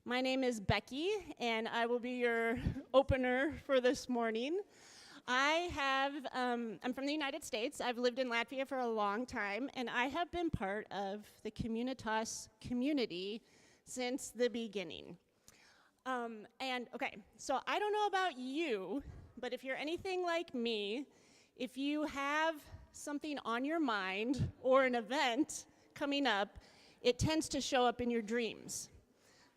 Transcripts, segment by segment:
My name is Becky, and I will be your opener for this morning. I'm from the United States. I've lived in Latvia for a long time, and I have been part of the Communitas community since the beginning. So I don't know about you, but if you're anything like me, if you have something on your mind or an event coming up, it tends to show up in your dreams.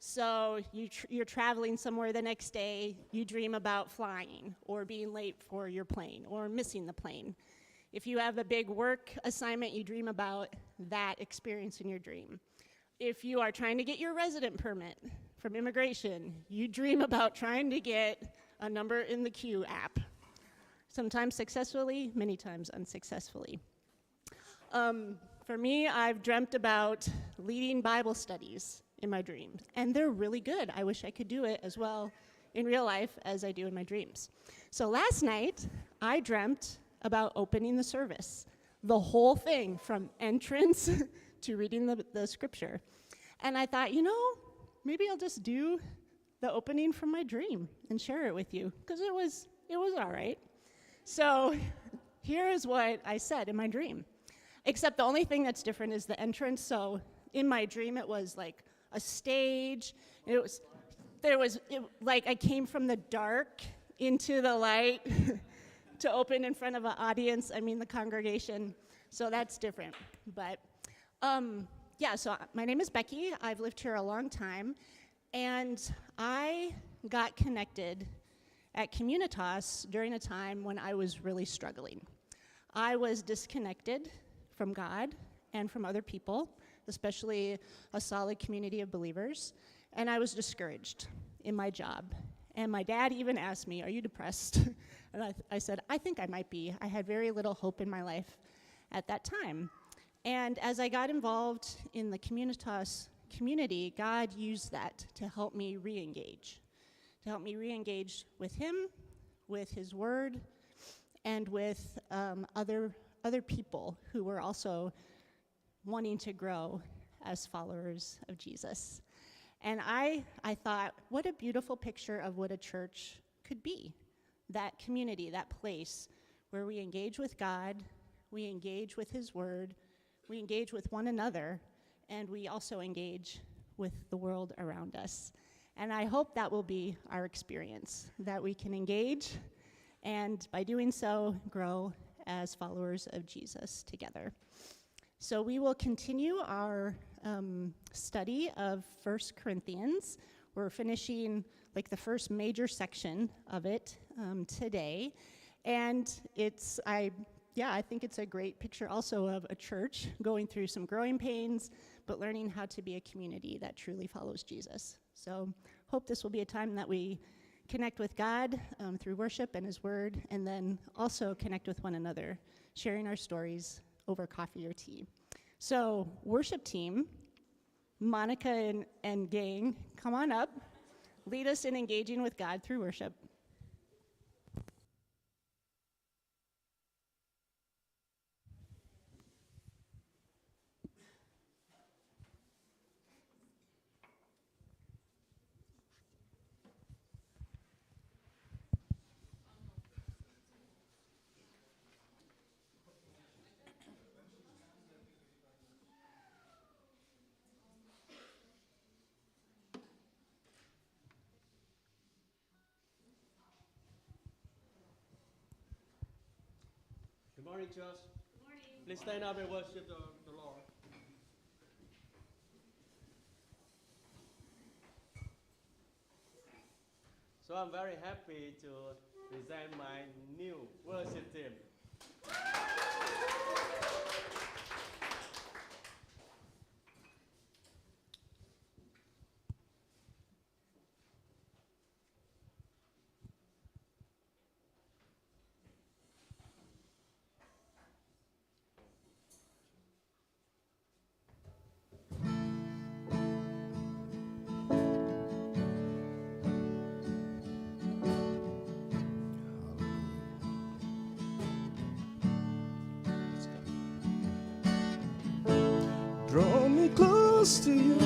So you're traveling somewhere the next day, you dream about flying or being late for your plane or missing the plane. If you have a big work assignment, you dream about that experience in your dream. If you are trying to get your resident permit from immigration, you dream about trying to get a number in the queue app. Sometimes successfully, many times unsuccessfully. For me, I've dreamt about leading Bible studies in my dreams, and they're really good. I wish I could do it as well in real life as I do in my dreams. So last night, I dreamt about opening the service, the whole thing from entrance to reading the scripture. And I thought, maybe I'll just do the opening from my dream and share it with you, because it was all right. So here is what I said in my dream, except the only thing that's different is the entrance. So in my dream, it was like a stage. I came from the dark into the light to open in front of an audience, the congregation. So that's different. But so my name is Becky. I've lived here a long time, and I got connected at Communitas during a time when I was really struggling. I was disconnected from God and from other people, especially a solid community of believers, and I was discouraged in my job. And my dad even asked me, "Are you depressed?" And I said, "I think I might be." I had very little hope in my life at that time. And as I got involved in the Communitas community, God used that to help me re-engage with Him, with His Word, and with other people who were also wanting to grow as followers of Jesus. And I thought, what a beautiful picture of what a church could be. That community, that place where we engage with God, we engage with His Word, we engage with one another, and we also engage with the world around us. And I hope that will be our experience, that we can engage, and by doing so, grow as followers of Jesus together. So we will continue our study of 1 Corinthians. We're finishing the first major section of it today. And I think it's a great picture also of a church going through some growing pains, but learning how to be a community that truly follows Jesus. So hope this will be a time that we connect with God through worship and His Word, and then also connect with one another, sharing our stories over coffee or tea. So worship team, Monica and gang, come on up. Lead us in engaging with God through worship. Good morning, church. Good morning. Please stand up and worship the Lord. So I'm very happy to present my new worship team. Draw me close to you.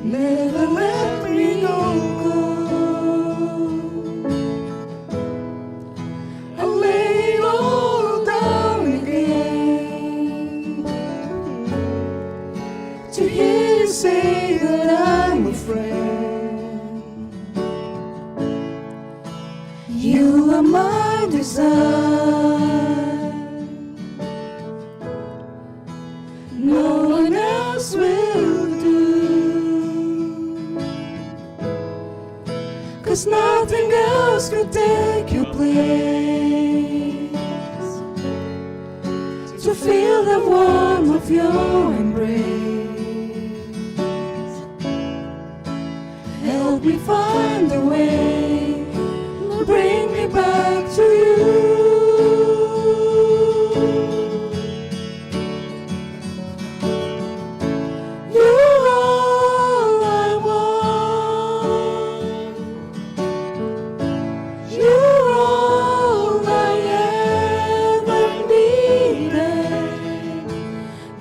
Never let me go. I lay it all down again to hear you say that I'm a friend. You are my desire. No one else will do. 'Cause nothing else could take your place. To feel the warmth of your embrace. Help me find a way, bring me back to you. You're all I want. You're all I ever needed.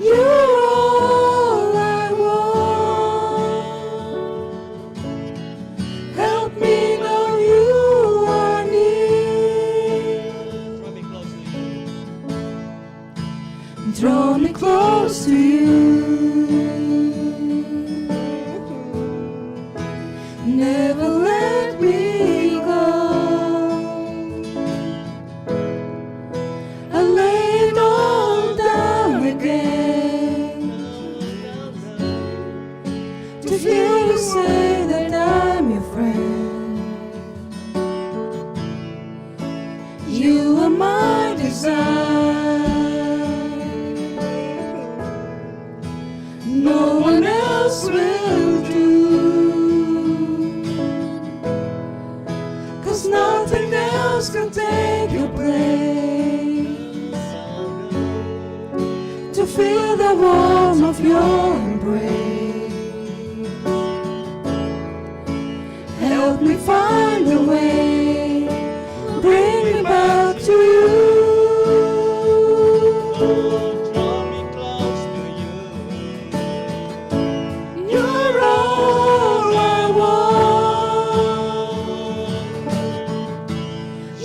You're all I want. Help me know you are near. Draw me close to you. Draw me close to you. Never let me go. I lay it all down again to hear you say that I'm your friend. You are my desire. No one else will do. 'Cause nothing else can take your place. To feel the warmth of your embrace. Help me find a way, bring me back to you. Draw me close to you. You're all I want.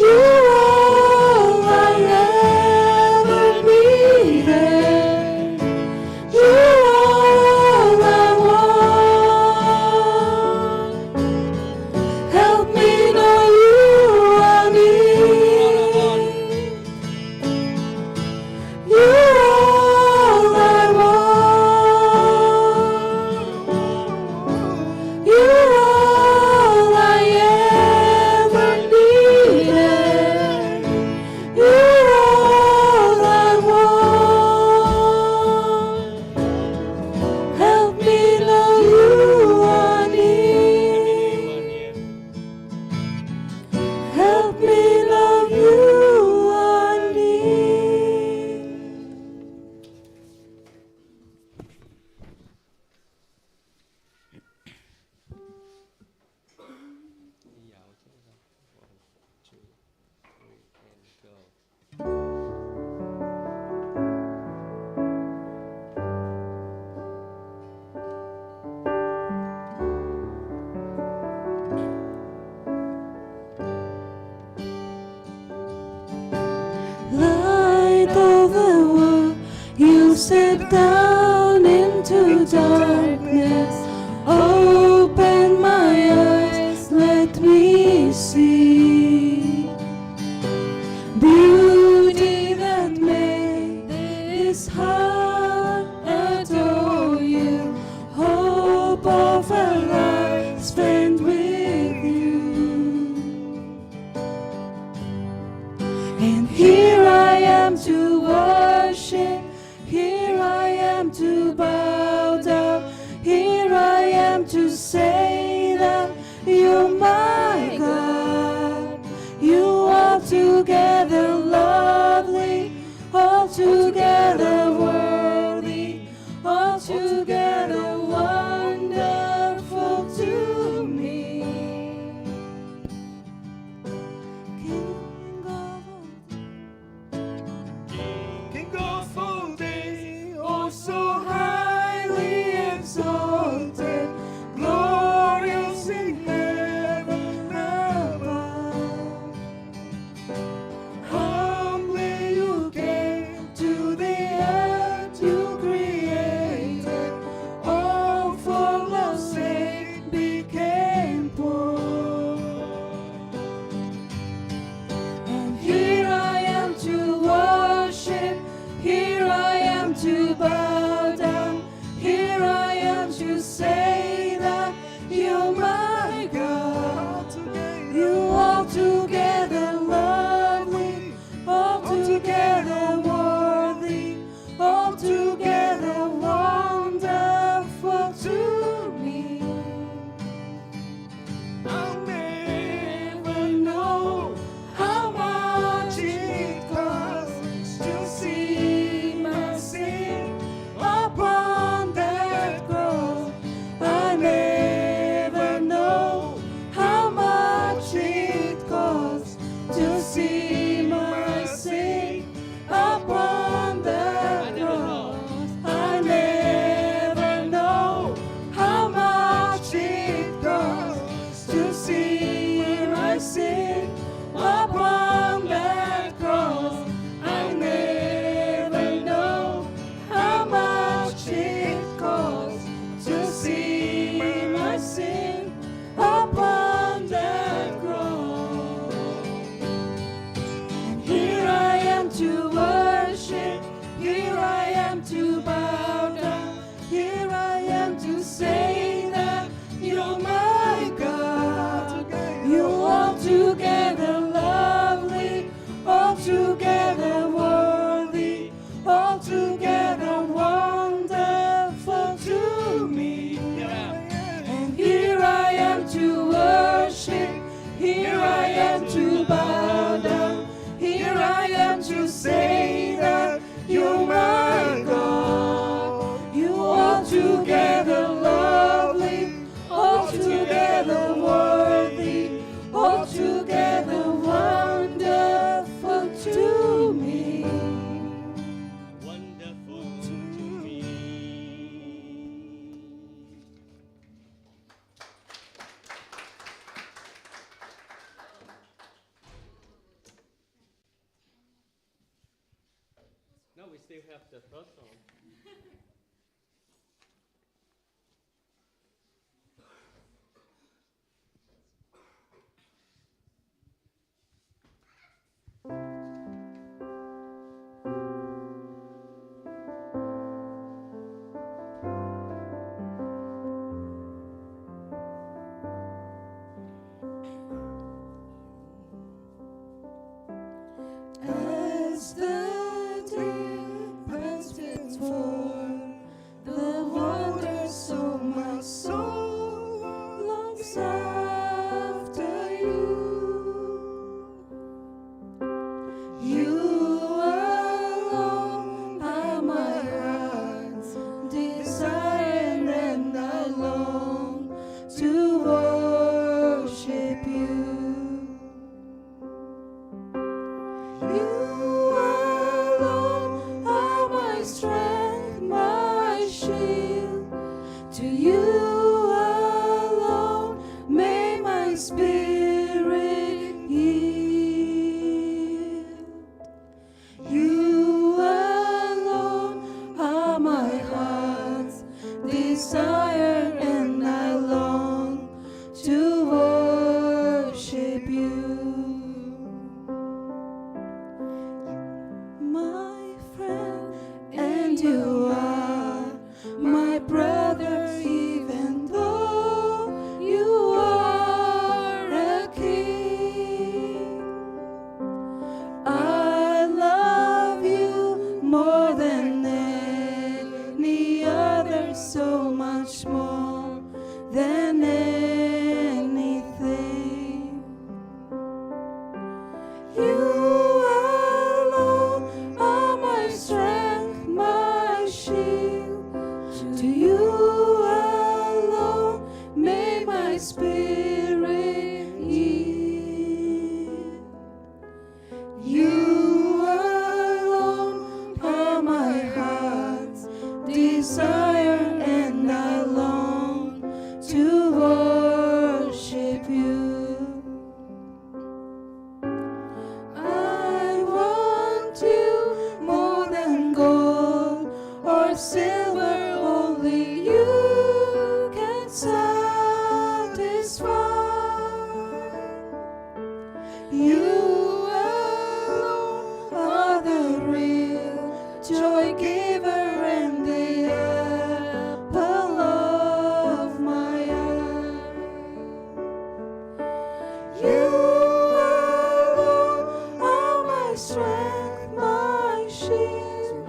You're all I ever needed. You're all I want. Help me know still have the first song. As the deer pants for the water, so my soul longs after you. You alone are my heart's desire, and I long to worship you. You alone are my strength, my shield. To you alone may my spirit yield. You alone are my heart's desire, and I long to worship you. My friend, and you are my brother, even though you are a king. I love you more than any other, so much more than anything. You alone are my strength, my shield. To you alone may my spirit yield. You alone are my heart's desire, and I long to worship you. I want you more than gold or silver, only you can satisfy. You alone are the real joy giver, and the apple of my eye. You alone are my strength, my shield.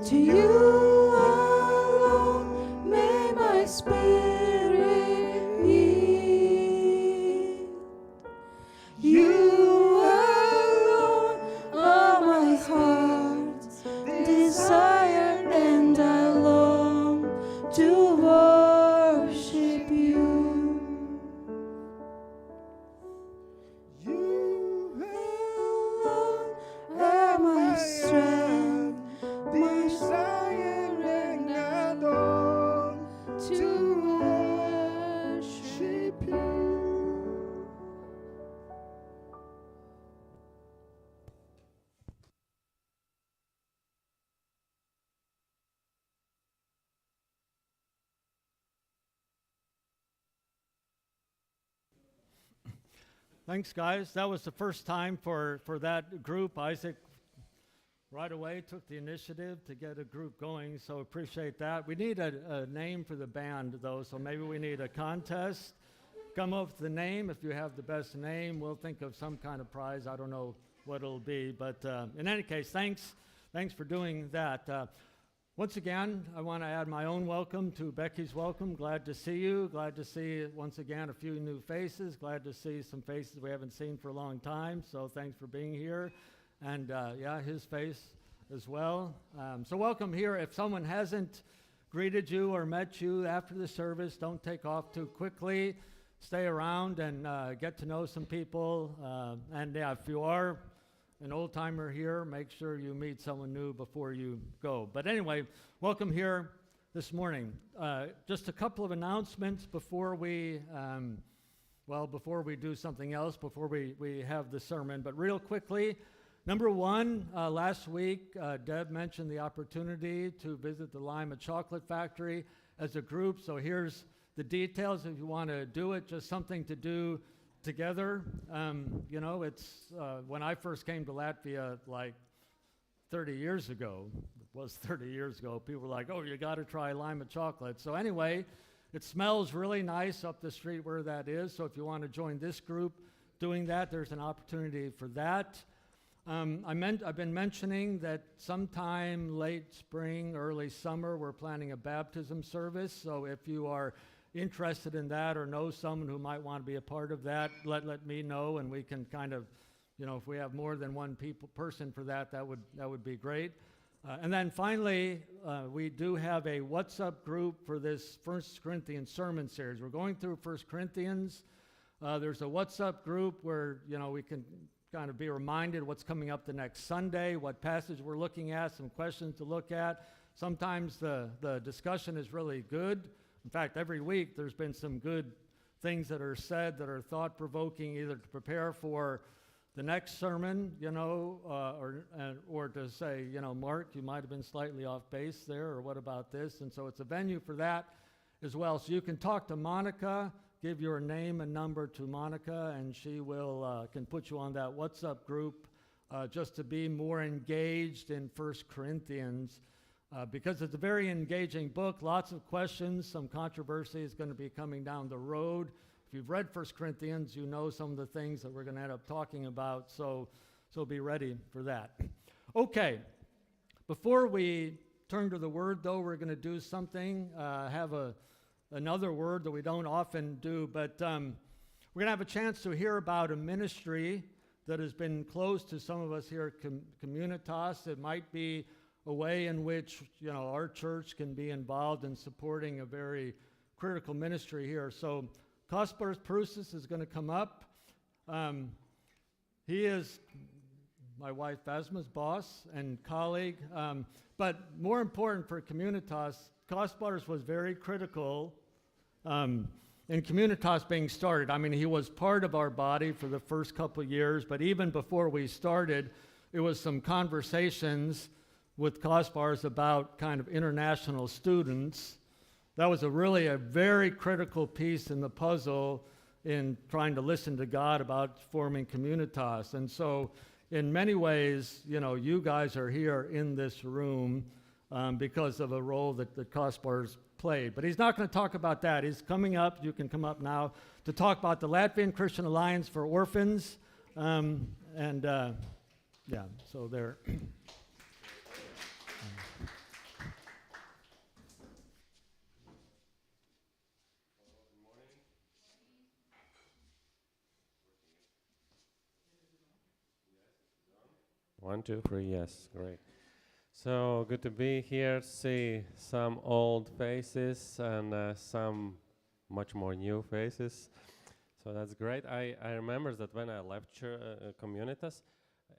To you alone may my spirit yield. You alone are my heart's desire, and I long to worship you. You alone are my strength, my desire, and I long to worship you. Thanks, guys. That was the first time for that group. Isaac right away took the initiative to get a group going, so appreciate that. We need a name for the band, though, so maybe we need a contest. Come up with the name. If you have the best name, we'll think of some kind of prize. I don't know what it'll be, but in any case, thanks for doing that. Once again, I want to add my own welcome to Becky's welcome. Glad to see you. Glad to see, once again, a few new faces. Glad to see some faces we haven't seen for a long time, so thanks for being here. And yeah, his face as well. So welcome here. If someone hasn't greeted you or met you after the service, don't take off too quickly. Stay around and get to know some people. And yeah, if you are an old timer here, make sure you meet someone new before you go. But anyway, welcome here this morning. Just a couple of announcements before we do something else, before we have the sermon. But real quickly, Number one, last week, Deb mentioned the opportunity to visit the Lima Chocolate Factory as a group. So here's the details if you want to do it, just something to do together. You know, it's when I first came to Latvia like 30 years ago, it was 30 years ago, people were like, oh, you got to try Lima chocolate. So anyway, it smells really nice up the street where that is. So if you want to join this group doing that, there's an opportunity for that. I've been mentioning that sometime late spring, early summer, we're planning a baptism service. So if you are interested in that or know someone who might want to be a part of that, let me know, and we can kind of, you know, if we have more than one person for that, that would be great. And then finally, we do have a WhatsApp group for this 1 Corinthians sermon series. We're going through 1 Corinthians. There's a WhatsApp group where, you know, we can kind of be reminded what's coming up the next Sunday, what passage we're looking at, some questions to look at. Sometimes the discussion is really good. In fact, every week there's been some good things that are said that are thought-provoking, either to prepare for the next sermon, you know, or to say, you know, Mark, you might have been slightly off base there, or what about this? And so it's a venue for that as well. So you can talk to Monica, give your name and number to Monica, and she will can put you on that WhatsApp group just to be more engaged in 1 Corinthians because it's a very engaging book, lots of questions, some controversy is going to be coming down the road. If you've read 1 Corinthians, you know some of the things that we're going to end up talking about, so be ready for that. Okay, before we turn to the Word, though, we're going to do something, have another word that we don't often do, but we're going to have a chance to hear about a ministry that has been close to some of us here at Communitas. It might be a way in which, you know, our church can be involved in supporting a very critical ministry here. So Kaspars Prusas is going to come up. He is my wife Vasma's boss and colleague, but more important for Communitas, Kaspars was very critical in Communitas being started. I mean, he was part of our body for the first couple of years, but even before we started, it was some conversations with Kaspars about kind of international students. That was really a very critical piece in the puzzle in trying to listen to God about forming Communitas. And so in many ways, you know, you guys are here in this room because of a role that Kaspars played. But he's not going to talk about that. He's coming up, you can come up now, to talk about the Latvian Christian Alliance for Orphans. Yeah, so there. One, two, three, yes, great. So good to be here, see some old faces and some much more new faces. So that's great. I remember that when I left Communitas,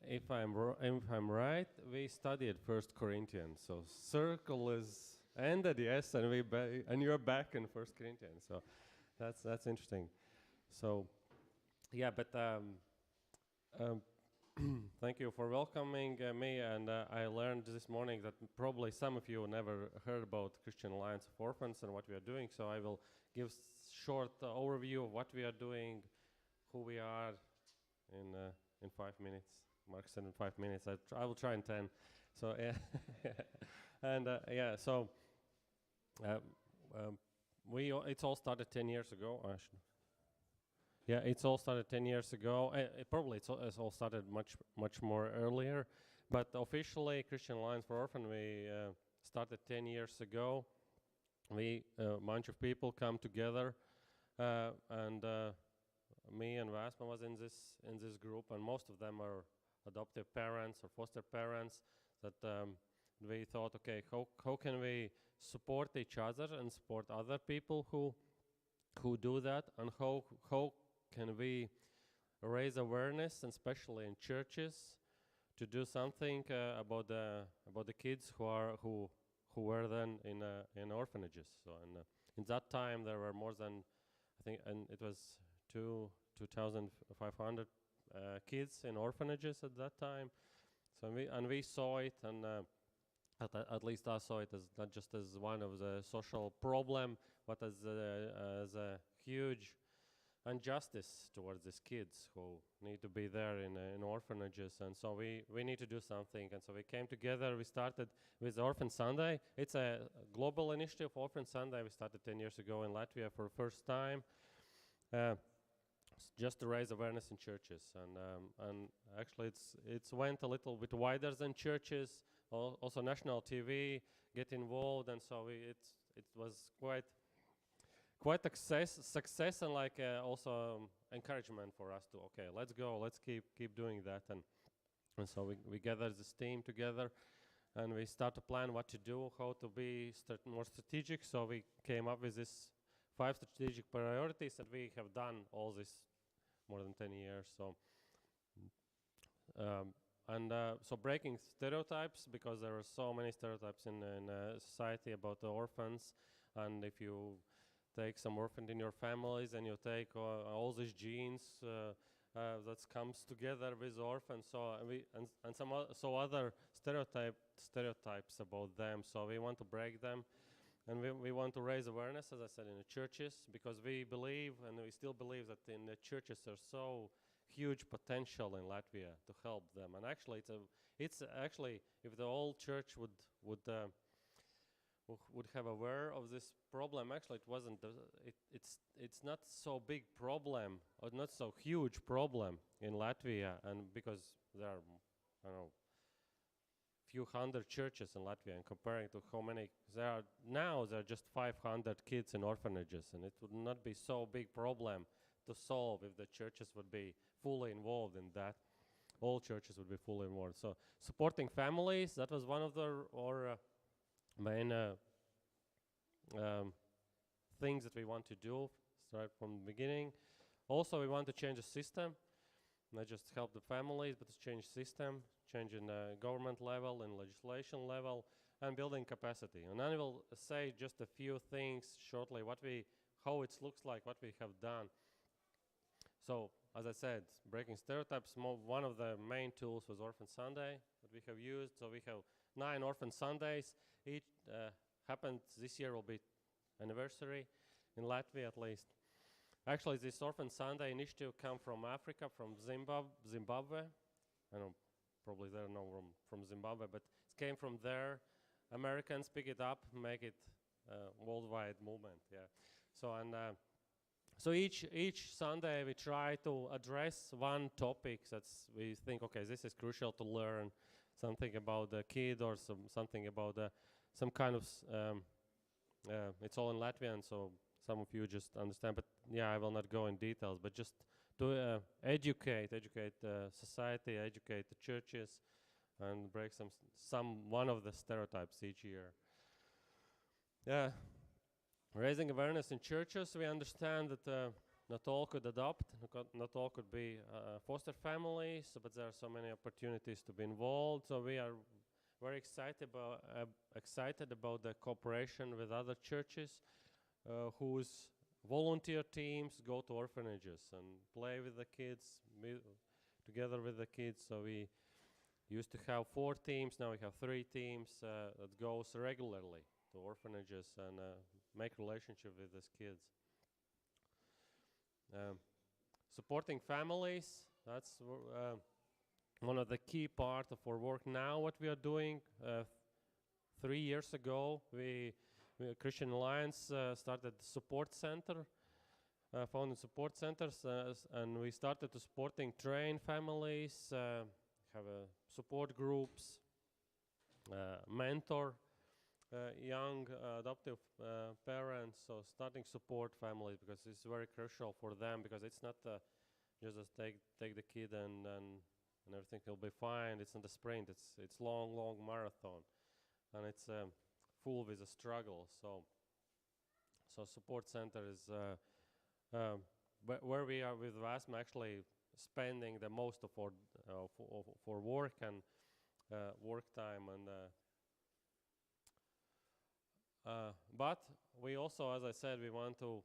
if I'm right, we studied 1 Corinthians. So circle is ended, yes, and you're back in 1 Corinthians. So that's interesting. So yeah, but thank you for welcoming me, and I learned this morning that probably some of you never heard about Christian Alliance of Orphans and what we are doing, so I will give short overview of what we are doing, who we are in 5 minutes. Mark said in 5 minutes. I will try in 10. So yeah, and yeah, so it all started 10 years ago. Yeah, it's all started 10 years ago. It's all started much more earlier, but officially Christian Alliance for Orphans we started 10 years ago. We a bunch of people come together, and me and Vasma was in this group, and most of them are adoptive parents or foster parents. That we thought, okay, how can we support each other and support other people who do that, and how can we raise awareness, and especially in churches, to do something about the kids who were then in orphanages. So in that time there were more than, I think, and it was 2,500 kids in orphanages at that time. we saw it, and at least I saw it as not just as one of the social problem, but as a huge injustice towards these kids who need to be there in orphanages. And so we need to do something. And so we came together. We started with Orphan Sunday. It's a global initiative. Orphan Sunday we started 10 years ago in Latvia for the first time, just to raise awareness in churches. And actually it's went a little bit wider than churches. Also national TV get involved, and so it was quite success and like also encouragement for us to, okay, let's go, let's keep doing that. And so we gathered this team together, and we start to plan what to do, how to be more strategic. So we came up with this 5 strategic priorities, and we have done all this more than 10 years. So so breaking stereotypes, because there are so many stereotypes in society about the orphans. And if you take some orphan in your families and you take all these genes that comes together with orphans, so and some other stereotypes about them. So we want to break them, and we want to raise awareness, as I said, in the churches, because we believe, and we still believe, that in the churches there's so huge potential in Latvia to help them. And actually it's actually, if the whole church would have aware of this problem, actually it wasn't it's not so big problem, or not so huge problem in Latvia. And because there are, I don't know, few hundred churches in Latvia, and comparing to how many there are now, there are just 500 kids in orphanages, and it would not be so big problem to solve if the churches would be fully involved in that. All churches would be fully involved. So supporting families, that was one of our main things that we want to do, start from the beginning. Also, we want to change the system, not just help the families, but to change system, change in government level and legislation level, and building capacity. And I will say just a few things shortly, how it looks like, what we have done. So, as I said, breaking stereotypes, one of the main tools was Orphan Sunday that we have used. So we have 9 Orphan Sundays. Each happened this year will be anniversary in Latvia at least. Actually, this Orphan Sunday initiative come from Africa, from Zimbabwe. I know probably they don't know from Zimbabwe, but it came from there. Americans pick it up, make it worldwide movement. Yeah. So so each Sunday we try to address one topic we think, okay, this is crucial to learn something about the kid, or something about some kind of it's all in Latvian, so some of you just understand. But yeah, I will not go in details, but just to educate society, educate the churches, and break one of the stereotypes each year. Yeah. Raising awareness in churches, we understand that not all could adopt, not all could be foster families, but there are so many opportunities to be involved. So we are very excited about the cooperation with other churches whose volunteer teams go to orphanages and play with the kids, together with the kids. So we used to have 4 teams, now we have 3 teams that goes regularly to orphanages and make relationship with these kids. Supporting families, that's one of the key part of our work now. What we are doing 3 years ago, we Christian Alliance started support center, founded support centers, and we started to train families, have support groups, mentor young adoptive parents, so starting support families, because it's very crucial for them, because it's not just take the kid and everything will be fine. It's not a sprint, it's long marathon, and it's full with a struggle. So support center is where we are with VASM actually spending the most of our for work and work time. And but we also, as I said, we want to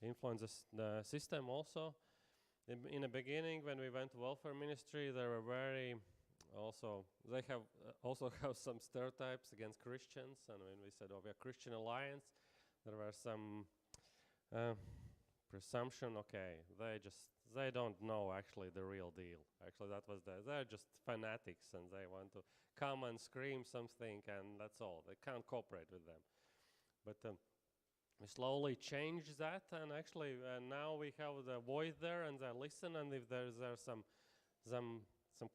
influence the system also. In the beginning, when we went to welfare ministry, there were very also they have also have some stereotypes against Christians, and when we said, "Oh, we are Christian Alliance," there were some presumption. Okay, they don't know actually the real deal. Actually, that was they're just fanatics, and they want to come and scream something, and that's all. They can't cooperate with them. But we slowly changed that, and actually now we have the voice there, and they listen, and if there's some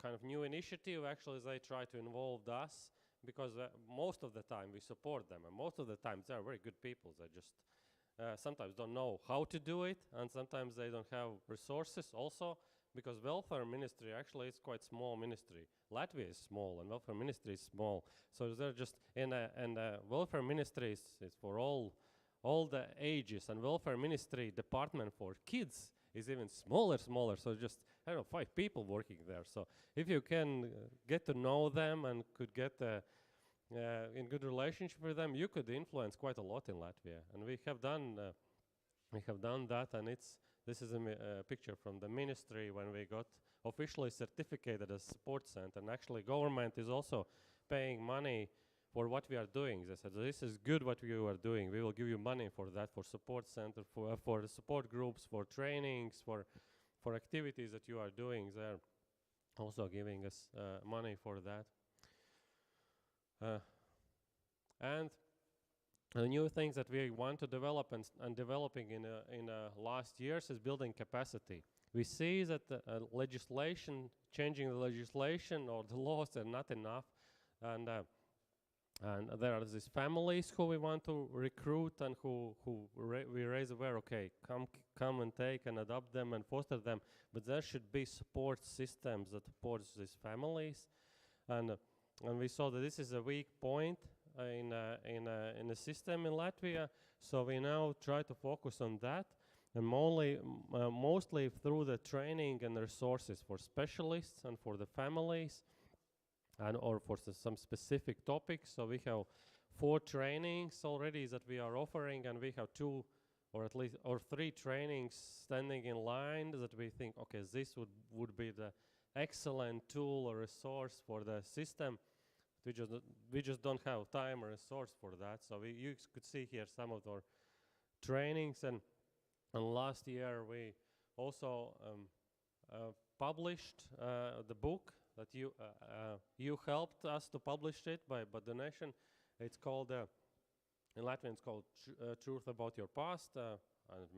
kind of new initiative, actually they try to involve us, because most of the time we support them, and most of the time they're very good people. They just sometimes don't know how to do it, and sometimes they don't have resources also, because welfare ministry actually is quite small ministry. Latvia is small, and welfare ministry is small, so they're just and welfare ministry is for all the ages, and welfare ministry department for kids is even smaller, so just, I don't know, 5 people working there. So if you can get to know them and could get in good relationship with them, you could influence quite a lot in Latvia. And we have done that, and this is a picture from the ministry when we got officially certificated as support center. And actually government is also paying money for what we are doing. They said, this is good what you are doing. We will give you money for that, for support center, for the support groups, for trainings, for activities that you are doing. They're also giving us money for that. And the new things that we want to develop and developing in last years is building capacity. We see that changing the legislation or the laws are not enough, and there are these families who we want to recruit and who we raise aware. Okay, come and take and adopt them and foster them, but there should be support systems that supports these families, and we saw that this is a weak point in the system in Latvia. So we now try to focus on that, and mostly through the training and resources for specialists and for the families, and or for some specific topics. So we have 4 trainings already that we are offering, and we have 2 or 3 trainings standing in line that we think, okay, this would be the excellent tool or resource for the system. We just don't have time or resource for that. So you could see here some of our trainings, and last year we also published the book that you helped us to publish it by donation. It's called in Latvian it's called Truth About Your Past. I don't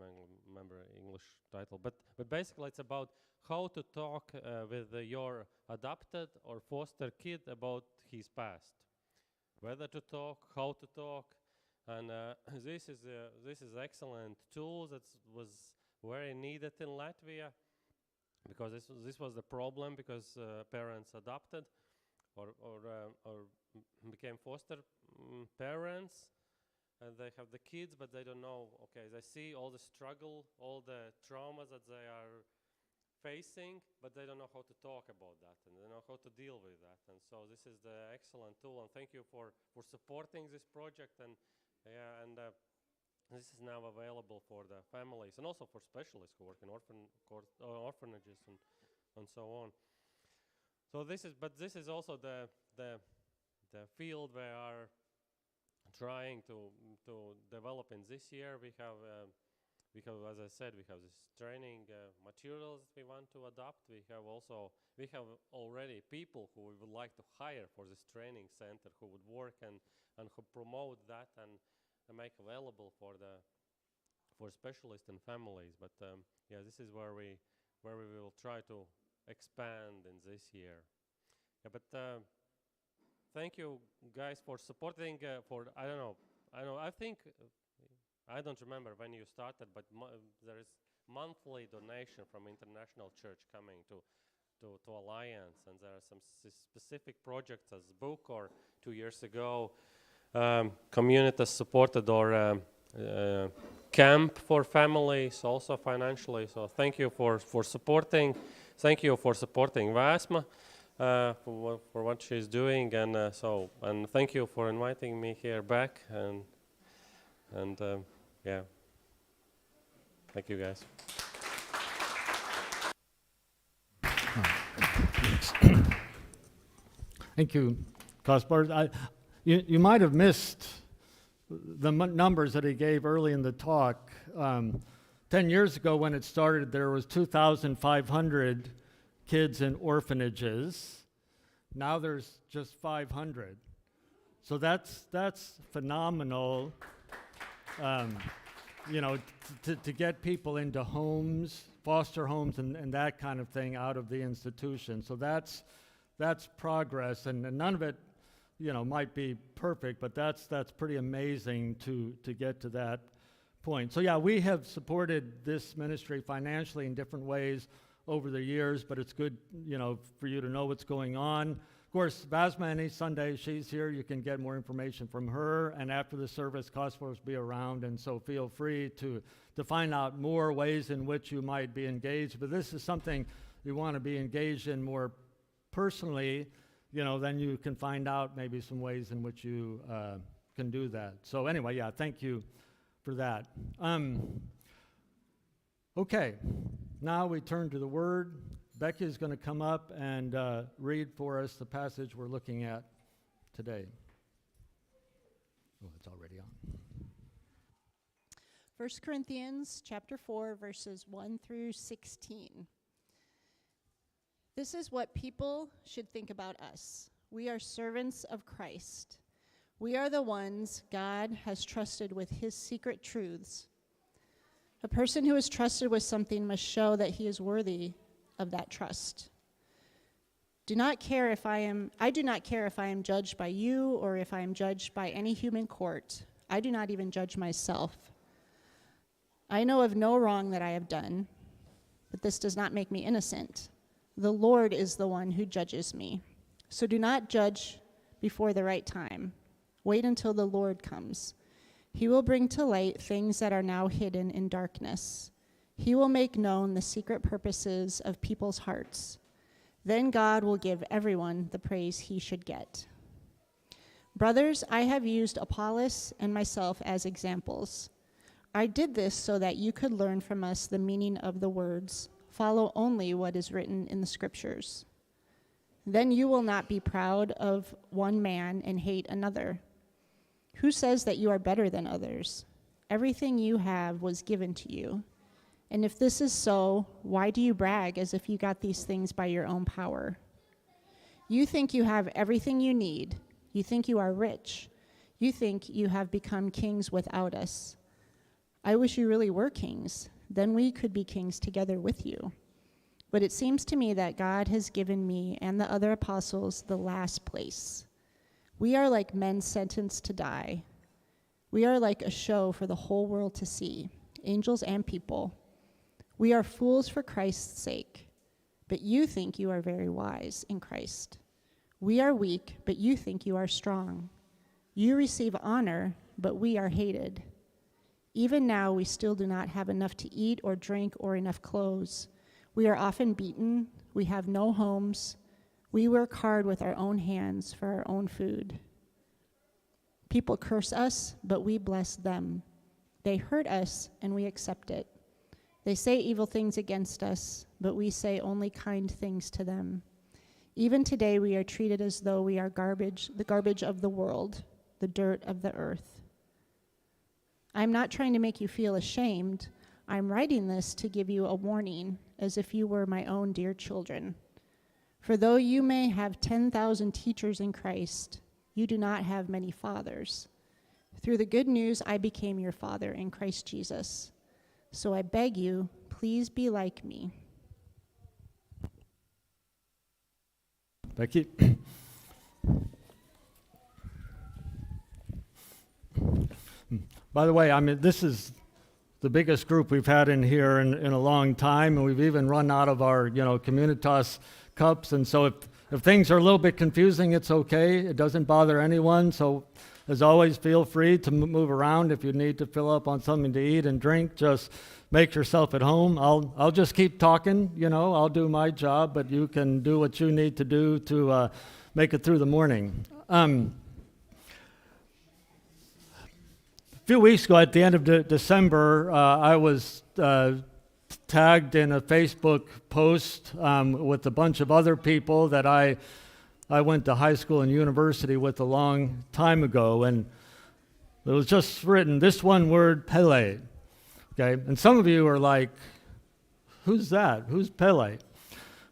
remember English title, but basically it's about how to talk with your adopted or foster kid about his past, whether to talk, how to talk, and this is excellent tool that was very needed in Latvia, because this was the problem, because parents adopted or became foster parents, and they have the kids, but they don't know. Okay, they see all the struggle, all the trauma that they are facing, but they don't know how to talk about that, and they don't know how to deal with that. And so this is the excellent tool, and thank you for supporting this project. And this is now available for the families and also for specialists who work in orphanages and so on. So this is also the field we are trying to develop in this year. We have, as I said, we have this training materials we want to adopt. We have already people who we would like to hire for this training center, who would work and who promote that and make available for specialists and families. But yeah, this is where we will try to expand in this year. Yeah, but thank you guys for supporting. I think I don't remember when you started, but there is monthly donation from International Church coming to Alliance, and there are some specific projects as book, or 2 years ago Communitas supported our camp for families, also financially. So thank you for supporting. Thank you for supporting Vēsma for what she's doing, and thank you for inviting me here back, and yeah, thank you guys. Thank you, Kaspar. You might have missed the numbers that he gave early in the talk. 10 years ago when it started, there was 2,500 kids in orphanages. Now there's just 500. So that's phenomenal, to get people into homes, foster homes, and that kind of thing out of the institution. So that's progress, and none of it, might be perfect, but that's pretty amazing to get to that point. So yeah, we have supported this ministry financially in different ways over the years, but it's good, for you to know what's going on. Of course, Vasma, any Sunday she's here, you can get more information from her, and after the service, Cosmos will be around, and so feel free to find out more ways in which you might be engaged. But this is something you want to be engaged in more personally, then you can find out maybe some ways in which you can do that. So anyway, yeah, thank you for that. Okay, now we turn to the Word. Becky is going to come up and read for us the passage we're looking at today. Oh, it's already on. 1 Corinthians chapter 4, verses 1 through 16. This is what people should think about us. We are servants of Christ. We are the ones God has trusted with his secret truths. A person who is trusted with something must show that he is worthy of that trust. I do not care if I am judged by you or if I am judged by any human court. I do not even judge myself. I know of no wrong that I have done, but this does not make me innocent. The Lord is the one who judges me. So do not judge before the right time. Wait until the Lord comes. He will bring to light things that are now hidden in darkness. He will make known the secret purposes of people's hearts. Then God will give everyone the praise he should get. Brothers, I have used Apollos and myself as examples. I did this so that you could learn from us the meaning of the words. Follow only what is written in the scriptures. Then you will not be proud of one man and hate another. Who says that you are better than others? Everything you have was given to you. And if this is so, why do you brag as if you got these things by your own power? You think you have everything you need. You think you are rich. You think you have become kings without us. I wish you really were kings. Then we could be kings together with you. But it seems to me that God has given me and the other apostles the last place. We are like men sentenced to die. We are like a show for the whole world to see, angels and people. We are fools for Christ's sake, but you think you are very wise in Christ. We are weak, but you think you are strong. You receive honor, but we are hated. Even now we still do not have enough to eat or drink or enough clothes. We are often beaten. We have no homes. We work hard with our own hands for our own food. People curse us, but we bless them. They hurt us, and we accept it. They say evil things against us, but we say only kind things to them. Even today we are treated as though we are garbage, the garbage of the world, the dirt of the earth. I'm not trying to make you feel ashamed. I'm writing this to give you a warning, as if you were my own dear children. For though you may have 10,000 teachers in Christ, you do not have many fathers. Through the good news, I became your father in Christ Jesus. So I beg you, please be like me. Becky. By the way, this is the biggest group we've had in here in a long time, and we've even run out of our, Communitas cups. And so if things are a little bit confusing, it's okay. It doesn't bother anyone. So as always, feel free to move around. If you need to fill up on something to eat and drink, just make yourself at home. I'll just keep talking, I'll do my job, but you can do what you need to do to make it through the morning. A few weeks ago, at the end of December, I was tagged in a Facebook post with a bunch of other people that I I went to high school and university with a long time ago, and it was just written, this one word, Pele. Okay, and some of you are like, who's that? Who's Pele?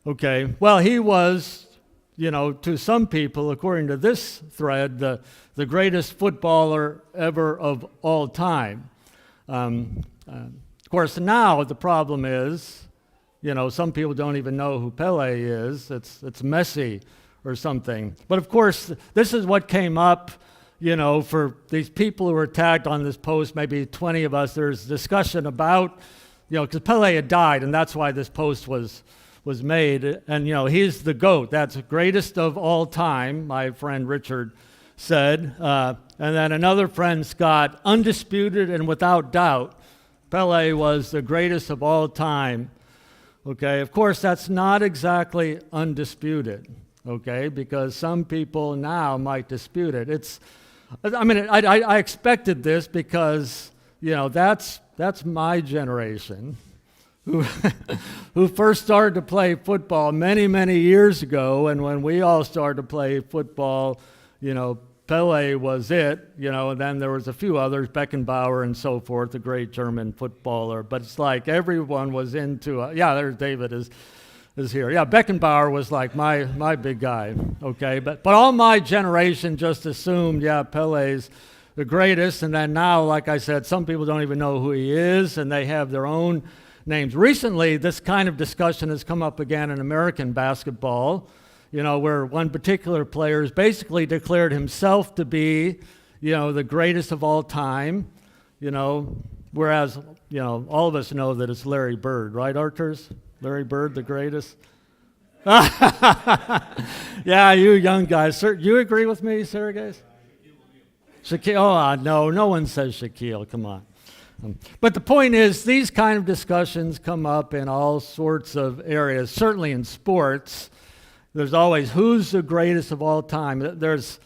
Okay, well, he was, to some people, according to this thread, the greatest footballer ever of all time. Of course, now the problem is, some people don't even know who Pele is. It's Messi or something. But of course, this is what came up, for these people who were tagged on this post, maybe 20 of us. There's discussion about, because Pele had died, and that's why this post was made. And, he's the GOAT. That's the greatest of all time, my friend Richard said. And then another friend, Scott, undisputed and without doubt, Pele was the greatest of all time. Okay, of course, that's not exactly undisputed, okay, because some people now might dispute it. I expected this because, that's my generation who first started to play football many, many years ago, and when we all started to play football, Pele was it, and then there was a few others, Beckenbauer and so forth, a great German footballer. But it's like everyone was into, there's David is here. Yeah, Beckenbauer was like my big guy, okay? But all my generation just assumed, Pele's the greatest. And then now, like I said, some people don't even know who he is, and they have their own names. Recently, this kind of discussion has come up again in American basketball, where one particular player has basically declared himself to be, the greatest of all time, whereas, all of us know that it's Larry Bird, right, Archers? Larry Bird, the greatest? Yeah, you young guys. Sir, you agree with me, Sergei? Shaquille, no one says Shaquille, come on. But the point is, these kind of discussions come up in all sorts of areas, certainly in sports. There's always, who's the greatest of all time? There's,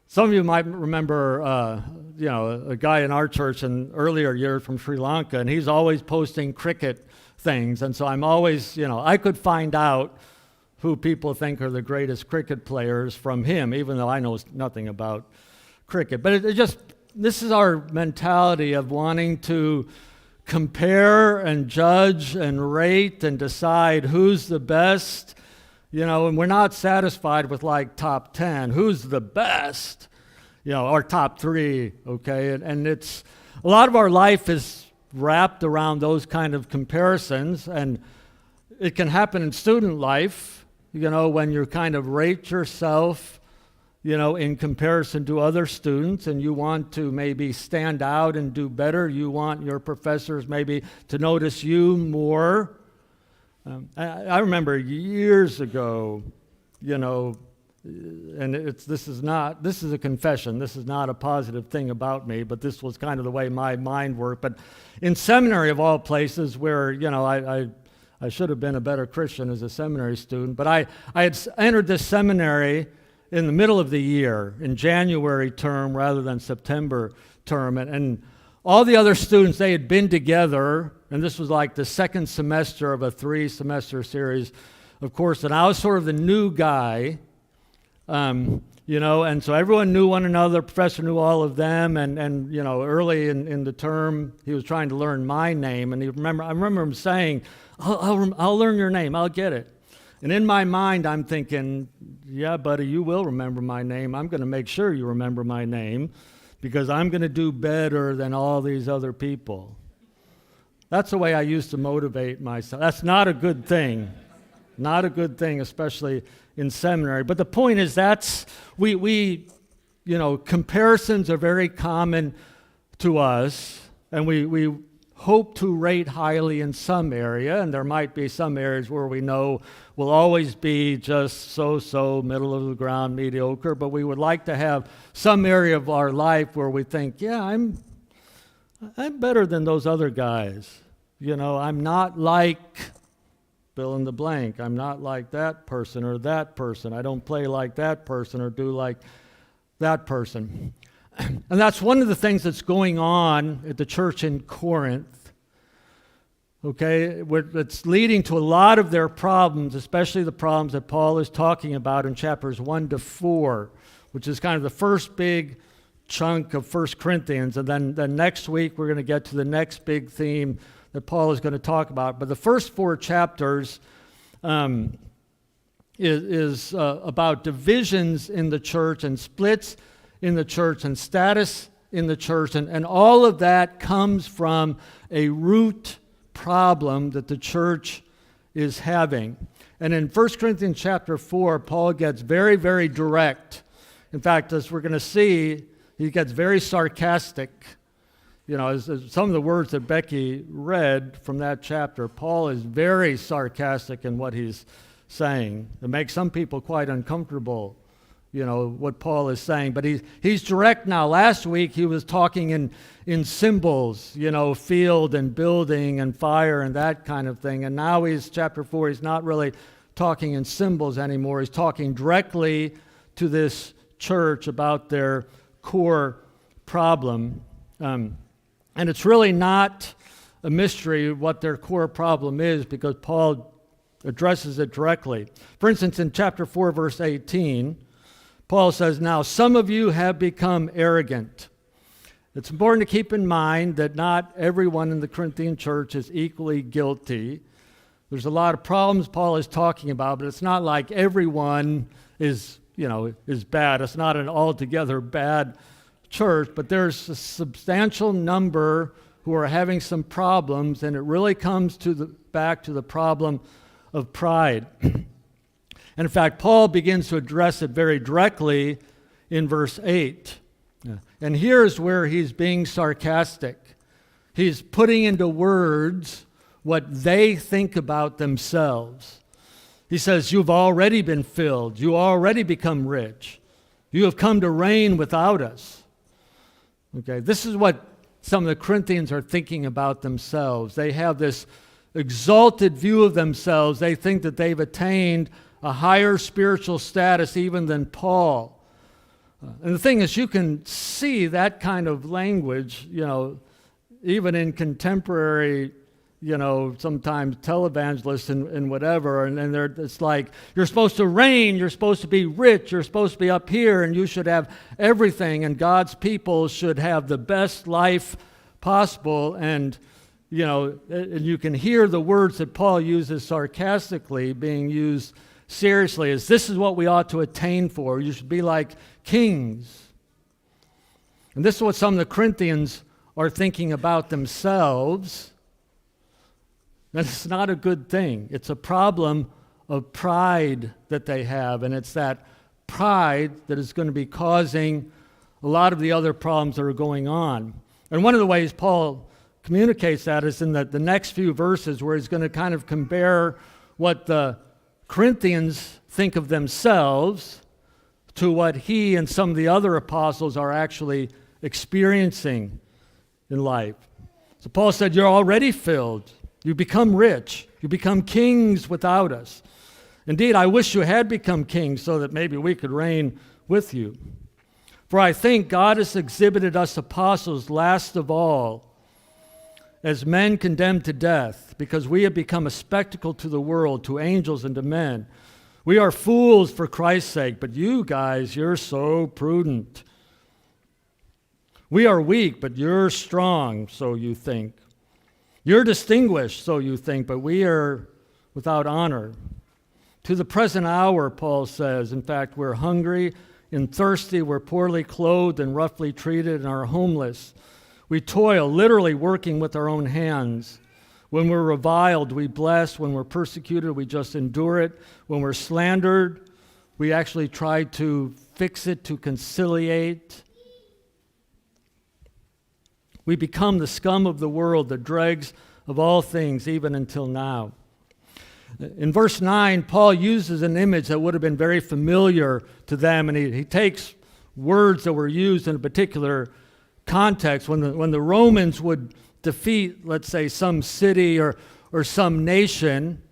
some of you might remember, a guy in our church in earlier years from Sri Lanka, and he's always posting cricket things. And so I'm always, I could find out who people think are the greatest cricket players from him, even though I know nothing about cricket. But this is our mentality of wanting to compare and judge and rate and decide who's the best. And we're not satisfied with like top 10. Who's the best? Or top 3, okay? And it's, a lot of our life is wrapped around those kind of comparisons, and it can happen in student life, when you kind of rate yourself, in comparison to other students, and you want to maybe stand out and do better. You want your professors maybe to notice you more. I remember years ago, and this is a confession. This is not a positive thing about me, but this was kind of the way my mind worked. But in seminary, of all places, where I should have been a better Christian as a seminary student, but I had entered this seminary in the middle of the year, in January term rather than September term, and all the other students, they had been together. And this was like the second semester of a 3-semester series, of course. And I was sort of the new guy, and so everyone knew one another. The professor knew all of them. And early in the term, he was trying to learn my name. And I remember him saying, I'll learn your name. I'll get it. And in my mind, I'm thinking, yeah, buddy, you will remember my name. I'm going to make sure you remember my name because I'm going to do better than all these other people. That's the way I used to motivate myself. That's not a good thing. Not a good thing, especially in seminary. But the point is comparisons are very common to us, and we hope to rate highly in some area, and there might be some areas where we know will always be just so-so, middle of the ground, mediocre, but we would like to have some area of our life where we think, yeah, I'm better than those other guys. I'm not like fill in the blank. I'm not like that person or that person. I don't play like that person or do like that person. And that's one of the things that's going on at the church in Corinth. Okay, it's leading to a lot of their problems, especially the problems that Paul is talking about in chapters 1 to 4, which is kind of the first big chunk of 1 Corinthians. And then next week, we're going to get to the next big theme that Paul is going to talk about. But the first 4 chapters is about divisions in the church and splits in the church and status in the church. And all of that comes from a root problem that the church is having. And in 1 Corinthians chapter 4, Paul gets very, very direct. In fact, as we're going to see, he gets very sarcastic. You know, as some of the words that Becky read from that chapter, Paul is very sarcastic in what he's saying. It makes some people quite uncomfortable, you know, what Paul is saying. But he's direct now. Last week, he was talking in symbols, you know, field and building and fire and that kind of thing. And now chapter 4, he's not really talking in symbols anymore. He's talking directly to this church about their core problem. And it's really not a mystery what their core problem is, because Paul addresses it directly. For instance, in chapter 4, verse 18, Paul says, "Now some of you have become arrogant." It's important to keep in mind that not everyone in the Corinthian church is equally guilty. There's a lot of problems Paul is talking about, but it's not like everyone is bad. It's not an altogether bad church, but there's a substantial number who are having some problems, and it really comes back to the problem of pride. And in fact, Paul begins to address it very directly in verse 8. And here's where he's being sarcastic. He's putting into words what they think about themselves. He says, "You've already been filled. You already become rich. You have come to reign without us." Okay, this is what some of the Corinthians are thinking about themselves. They have this exalted view of themselves. They think that they've attained a higher spiritual status even than Paul. And the thing is, you can see that kind of language, even in contemporary, sometimes televangelists and whatever, and it's like, you're supposed to reign, you're supposed to be rich, you're supposed to be up here, and you should have everything, and God's people should have the best life possible. And you can hear the words that Paul uses sarcastically being used seriously, as this is what we ought to attain for. You should be like kings. And this is what some of the Corinthians are thinking about themselves. And it's not a good thing. It's a problem of pride that they have, and it's that pride that is going to be causing a lot of the other problems that are going on. And one of the ways Paul communicates that is in the next few verses, where he's going to kind of compare what the Corinthians think of themselves to what he and some of the other apostles are actually experiencing in life. So Paul said, "You're already filled. You become rich. You become kings without us. Indeed, I wish you had become kings so that maybe we could reign with you. For I think God has exhibited us apostles last of all as men condemned to death, because we have become a spectacle to the world, to angels and to men. We are fools for Christ's sake, but you guys, you're so prudent. We are weak, but you're strong, so you think. You're distinguished, so you think, but we are without honor. To the present hour," Paul says, "in fact, we're hungry and thirsty, we're poorly clothed and roughly treated, and are homeless. We toil, literally working with our own hands. When we're reviled, we bless. When we're persecuted, we just endure it. When we're slandered, we actually try to fix it, to conciliate. We become the scum of the world, the dregs of all things, even until now." In verse 9, Paul uses an image that would have been very familiar to them, and he takes words that were used in a particular context. When the Romans would defeat, let's say, some city or some nation,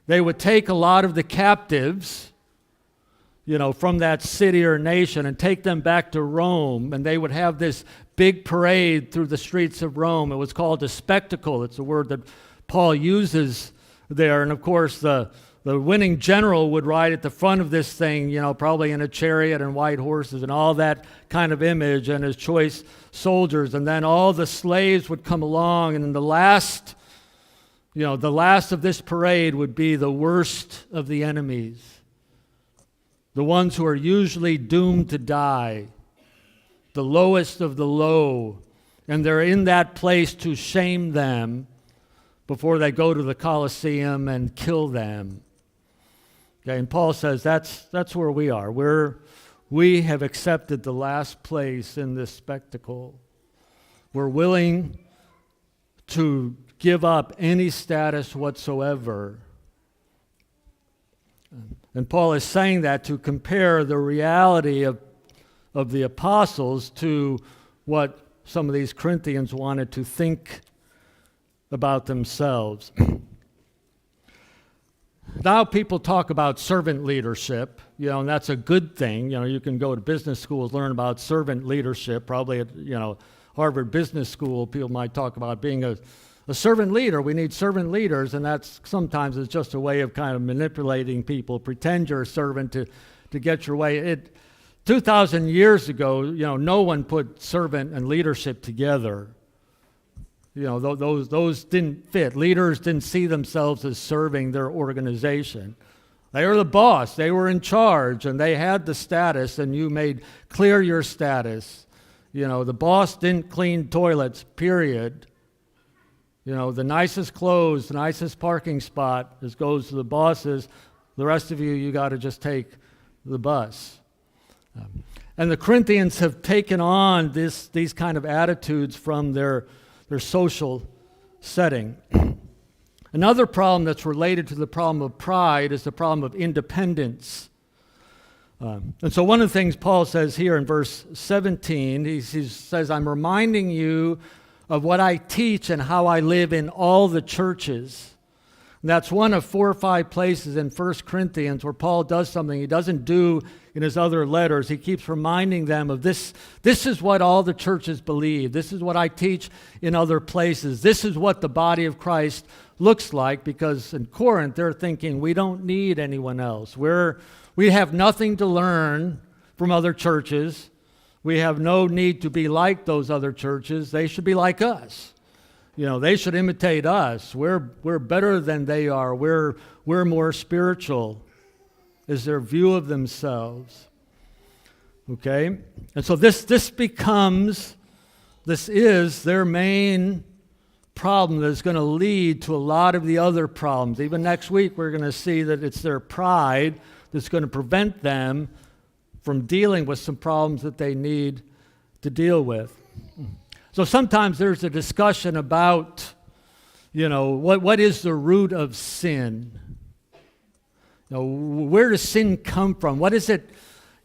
they would take a lot of the captives, from that city or nation, and take them back to Rome, and they would have this big parade through the streets of Rome. It was called a spectacle. It's a word that Paul uses there. And of course, the winning general would ride at the front of this thing, probably in a chariot and white horses and all that kind of image, and his choice soldiers. And then all the slaves would come along, and then the last of this parade would be the worst of the enemies, the ones who are usually doomed to die, the lowest of the low. And they're in that place to shame them before they go to the Colosseum and kill them. Okay, and Paul says that's where we are. We have accepted the last place in this spectacle. We're willing to give up any status whatsoever. And Paul is saying that to compare the reality of the apostles to what some of these Corinthians wanted to think about themselves. Now people talk about servant leadership, and that's a good thing. You can go to business schools, learn about servant leadership. Probably at, Harvard Business School, people might talk about being a servant leader. We need servant leaders, and that's sometimes it's just a way of kind of manipulating people. Pretend you're a servant to get your way. 2,000 years ago, no one put servant and leadership together. Those didn't fit. Leaders didn't see themselves as serving their organization. They were the boss. They were in charge, and they had the status, and you made clear your status. The boss didn't clean toilets, period. The nicest clothes, the nicest parking spot, this goes to the bosses. The rest of you got to just take the bus. And the Corinthians have taken on these kind of attitudes from their social setting. Another problem that's related to the problem of pride is the problem of independence. And so one of the things Paul says here in verse 17, he says, I'm reminding you of what I teach and how I live in all the churches. And that's one of 4 or 5 places in 1 Corinthians where Paul does something he doesn't do in his other letters. He keeps reminding them of this. This is what all the churches believe. This is what I teach in other places. This is what the body of Christ looks like, because in Corinth they're thinking we don't need anyone else. We have nothing to learn from other churches. We have no need to be like those other churches. They should be like us. They should imitate us. We're better than they are. We're more spiritual, is their view of themselves. Okay? And so this is their main problem that is going to lead to a lot of the other problems. Even next week we're going to see that it's their pride that's going to prevent them from dealing with some problems that they need to deal with. So sometimes there's a discussion about, what is the root of sin? Where does sin come from? What is it,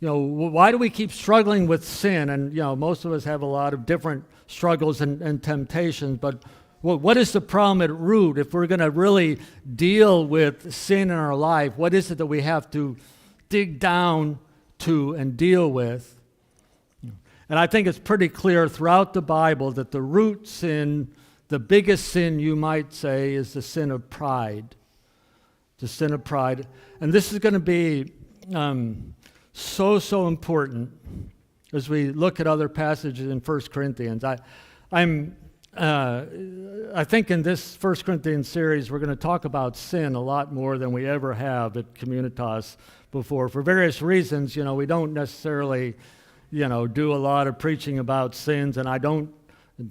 why do we keep struggling with sin? And, most of us have a lot of different struggles and temptations, but what is the problem at root? If we're going to really deal with sin in our life, what is it that we have to dig down to and deal with? And I think it's pretty clear throughout the Bible that the root sin, the biggest sin you might say, is the sin of pride. The sin of pride. And this is going to be so important as we look at other passages in 1 Corinthians. I think in this 1 Corinthians series we're going to talk about sin a lot more than we ever have at Communitas before. For various reasons, we don't necessarily do a lot of preaching about sins, and I don't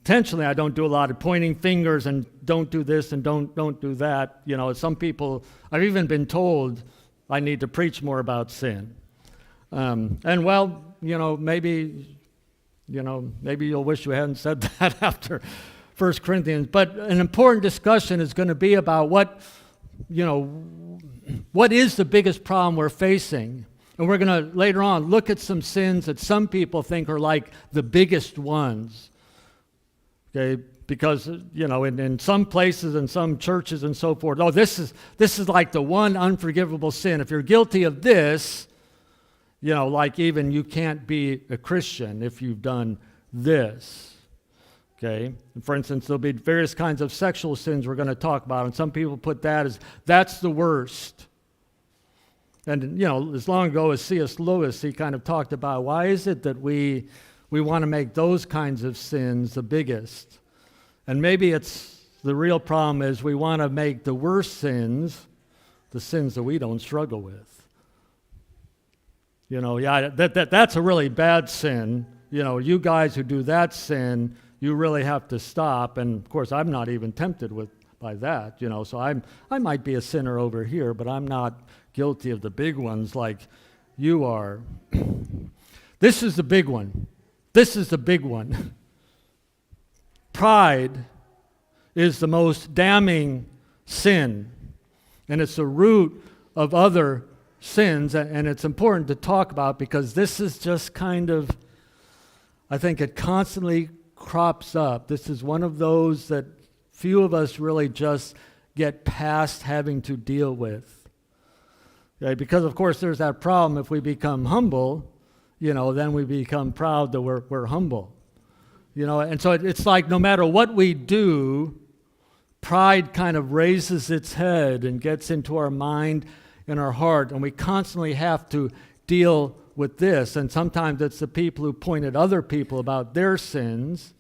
do a lot of pointing fingers and don't do this and don't do that. Some people, I've even been told I need to preach more about sin. Maybe you'll wish you hadn't said that after 1 Corinthians. But an important discussion is going to be about what is the biggest problem we're facing. And we're going to, later on, look at some sins that some people think are like the biggest ones. Okay, because, in some places and some churches and so forth, this is like the one unforgivable sin. If you're guilty of this, like even you can't be a Christian if you've done this. Okay? For instance, there'll be various kinds of sexual sins we're going to talk about, and some people put that as, that's the worst. And, as long ago as C.S. Lewis, he kind of talked about, why is it that we want to make those kinds of sins the biggest? And maybe the real problem is we want to make the worst sins the sins that we don't struggle with. That's a really bad sin. You guys who do that sin, you really have to stop. And of course, I'm not even tempted by that. So I might be a sinner over here, but I'm not guilty of the big ones like you are. This is the big one. This is the big one. Pride is the most damning sin, and it's the root of other sins, and it's important to talk about because this is just kind of, I think it constantly crops up. This is one of those that few of us really just get past having to deal with. Okay? Because, of course, there's that problem if we become humble, then we become proud that we're humble. And so it's like no matter what we do, pride kind of raises its head and gets into our mind and our heart, and we constantly have to deal with this. And sometimes it's the people who point at other people about their sins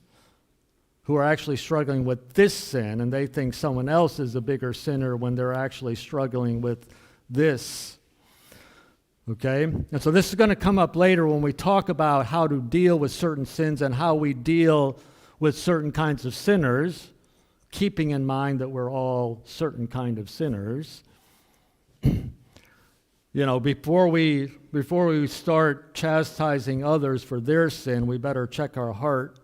who are actually struggling with this sin, and they think someone else is a bigger sinner when they're actually struggling with this. Okay? And so this is going to come up later when we talk about how to deal with certain sins and how we deal with certain kinds of sinners, keeping in mind that we're all certain kind of sinners. Before we start chastising others for their sin, we better check our heart,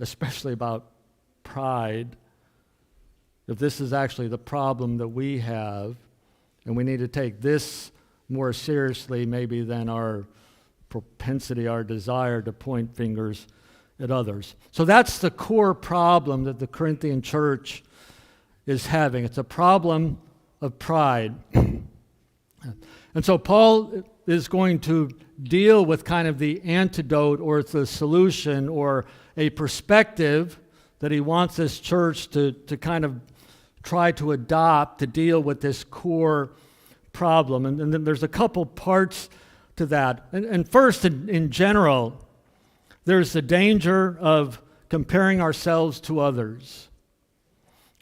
especially about pride, if this is actually the problem that we have, and we need to take this more seriously maybe than our propensity, our desire to point fingers at others. So that's the core problem that the Corinthian church is having. It's a problem of pride. And so Paul is going to deal with kind of the antidote or the solution or a perspective that he wants this church to kind of try to adopt to deal with this core problem. And then there's a couple parts to that. And first, in general, there's the danger of comparing ourselves to others.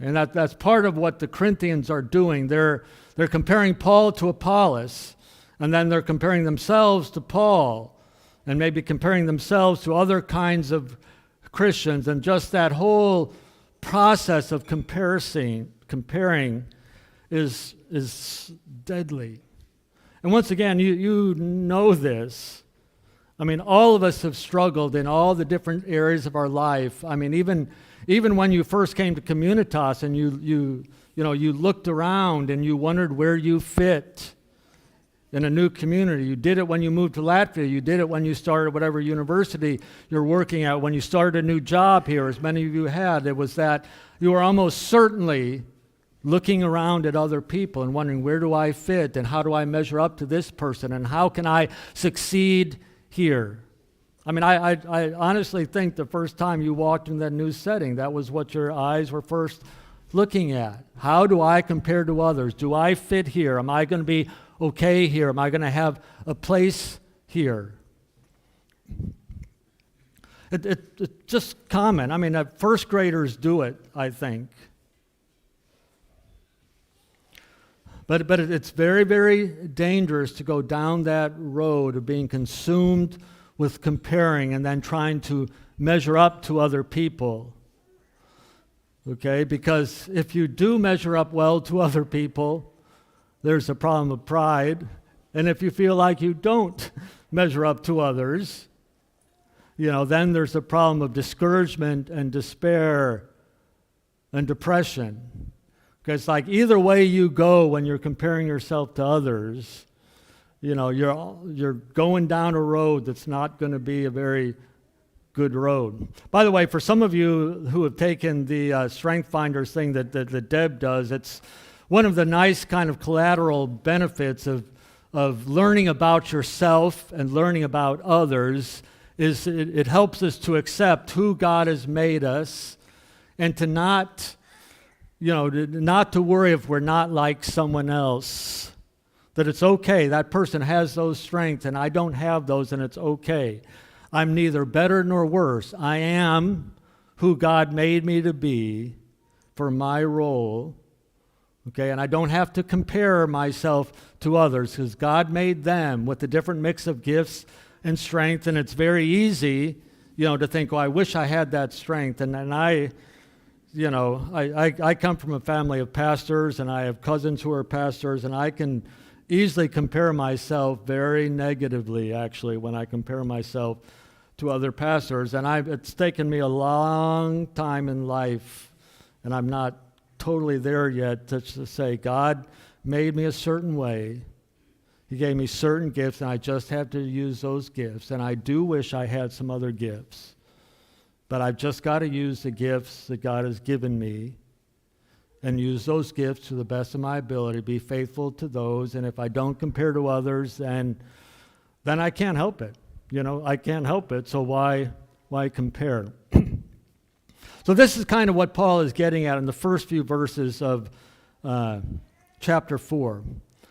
And that's part of what the Corinthians are doing. They're comparing Paul to Apollos, and then they're comparing themselves to Paul, and maybe comparing themselves to other kinds of Christians, and just that whole process of comparing is deadly. And once again, you know this. I mean, all of us have struggled in all the different areas of our life. I mean, even when you first came to Communitas and you looked around and you wondered where you fit in a new community. You did it when you moved to Latvia. You did it when you started whatever university you're working at. When you started a new job here, as many of you had, it was that you were almost certainly looking around at other people and wondering, where do I fit and how do I measure up to this person and how can I succeed here? I mean, I honestly think the first time you walked in that new setting, that was what your eyes were first looking at. How do I compare to others? Do I fit here? Am I going to be okay here? Am I going to have a place here? It's just common. I mean, first graders do it, I think. But it's very, very dangerous to go down that road of being consumed with comparing and then trying to measure up to other people. Okay? Because if you do measure up well to other people, there's a problem of pride. And if you feel like you don't measure up to others, then there's a problem of discouragement and despair and depression. Because like either way you go when you're comparing yourself to others, you're going down a road that's not going to be a very good road. By the way, for some of you who have taken the Strength Finders thing that Deb does, it's one of the nice kind of collateral benefits of learning about yourself and learning about others is it helps us to accept who God has made us and to not, not to worry if we're not like someone else. That it's okay, that person has those strengths and I don't have those, and it's okay. I'm neither better nor worse. I am who God made me to be for my role. Okay, and I don't have to compare myself to others because God made them with a different mix of gifts and strength, and it's very easy, to think, I wish I had that strength. And I come from a family of pastors, and I have cousins who are pastors, and I can easily compare myself very negatively, actually, when I compare myself to other pastors. And it's taken me a long time in life, and I'm not totally there yet to say, God made me a certain way. He gave me certain gifts, and I just have to use those gifts. And I do wish I had some other gifts. But I've just got to use the gifts that God has given me and use those gifts to the best of my ability, be faithful to those. And if I don't compare to others, then I can't help it. I can't help it, so why compare? So this is kind of what Paul is getting at in the first few verses of chapter 4.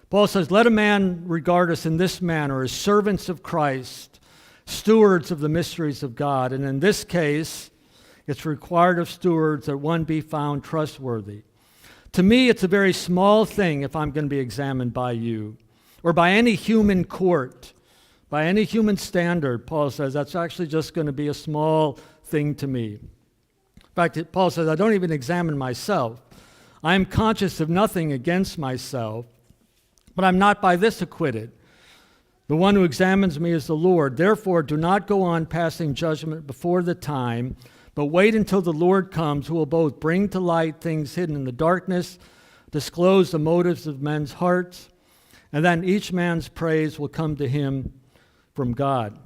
Paul says, let a man regard us in this manner as servants of Christ, stewards of the mysteries of God. And in this case, it's required of stewards that one be found trustworthy. To me, it's a very small thing if I'm going to be examined by you or by any human court, by any human standard. Paul says that's actually just going to be a small thing to me. In fact, Paul says, I don't even examine myself. I am conscious of nothing against myself, but I'm not by this acquitted. The one who examines me is the Lord. Therefore, do not go on passing judgment before the time, but wait until the Lord comes, who will both bring to light things hidden in the darkness, disclose the motives of men's hearts, and then each man's praise will come to him from God.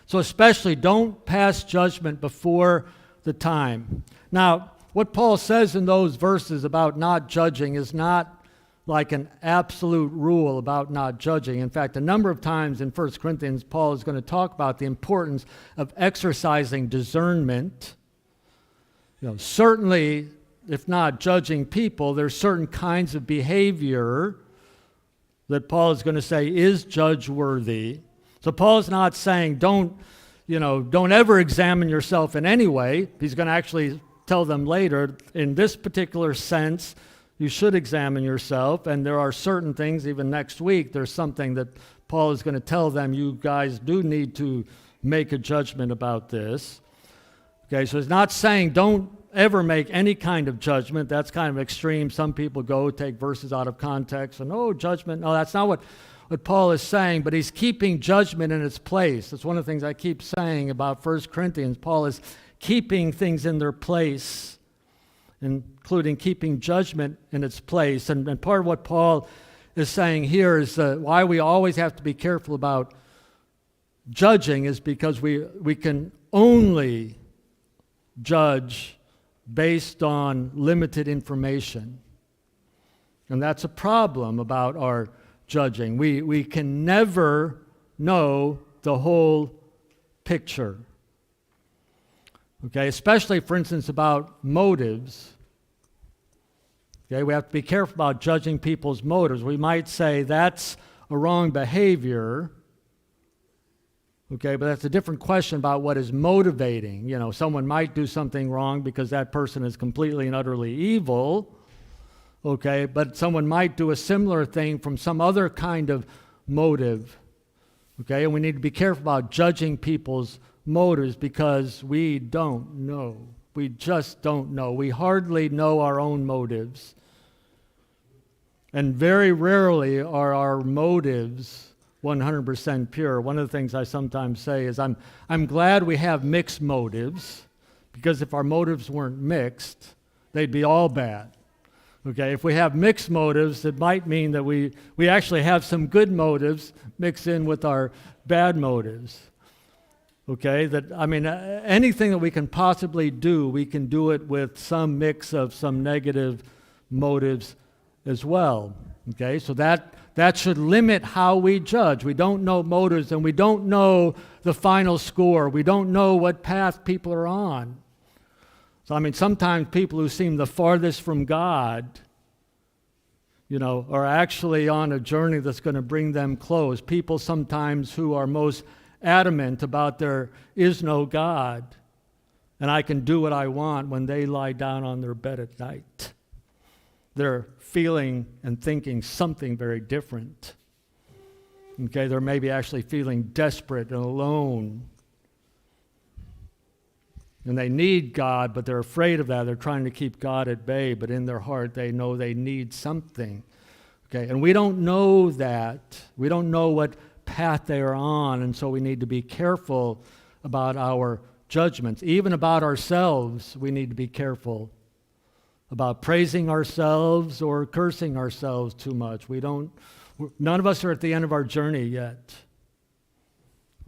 So especially don't pass judgment before the time. Now, what Paul says in those verses about not judging is not like an absolute rule about not judging. In fact, a number of times in 1 Corinthians, Paul is going to talk about the importance of exercising discernment. Certainly, if not judging people, there's certain kinds of behavior that Paul is going to say is judge-worthy. So Paul's not saying don't ever examine yourself in any way. He's going to actually tell them later, in this particular sense, you should examine yourself, and there are certain things, even next week, there's something that Paul is going to tell them, you guys do need to make a judgment about this. Okay, so he's not saying don't ever make any kind of judgment. That's kind of extreme. Some people take verses out of context, and judgment. No, that's not what Paul is saying, but he's keeping judgment in its place. That's one of the things I keep saying about 1 Corinthians. Paul is keeping things in their place, including keeping judgment in its place. And part of what Paul is saying here is why we always have to be careful about judging is because we can only judge based on limited information. And that's a problem about our judging. We can never know the whole picture. Okay, especially, for instance, about motives. Okay, we have to be careful about judging people's motives. We might say that's a wrong behavior. Okay, but that's a different question about what is motivating. Someone might do something wrong because that person is completely and utterly evil. Okay, but someone might do a similar thing from some other kind of motive. Okay, and we need to be careful about judging people's motives because we don't know. We just don't know. We hardly know our own motives. And very rarely are our motives 100% pure. One of the things I sometimes say is I'm glad we have mixed motives, because if our motives weren't mixed, they'd be all bad. Okay, if we have mixed motives, it might mean that we actually have some good motives mixed in with our bad motives. Okay, anything that we can possibly do, we can do it with some mix of some negative motives as well. Okay, so that should limit how we judge. We don't know motives, and we don't know the final score. We don't know what path people are on. So, I mean, sometimes people who seem the farthest from God, are actually on a journey that's going to bring them close. People sometimes who are most adamant about there is no God, and I can do what I want when they lie down on their bed at night. They're feeling and thinking something very different. Okay, they're maybe actually feeling desperate and alone. And they need God, but they're afraid of that. They're trying to keep God at bay, but in their heart they know they need something. Okay, and we don't know that. We don't know what path they are on, and so we need to be careful about our judgments. Even about ourselves, we need to be careful about praising ourselves or cursing ourselves too much. None of us are at the end of our journey yet.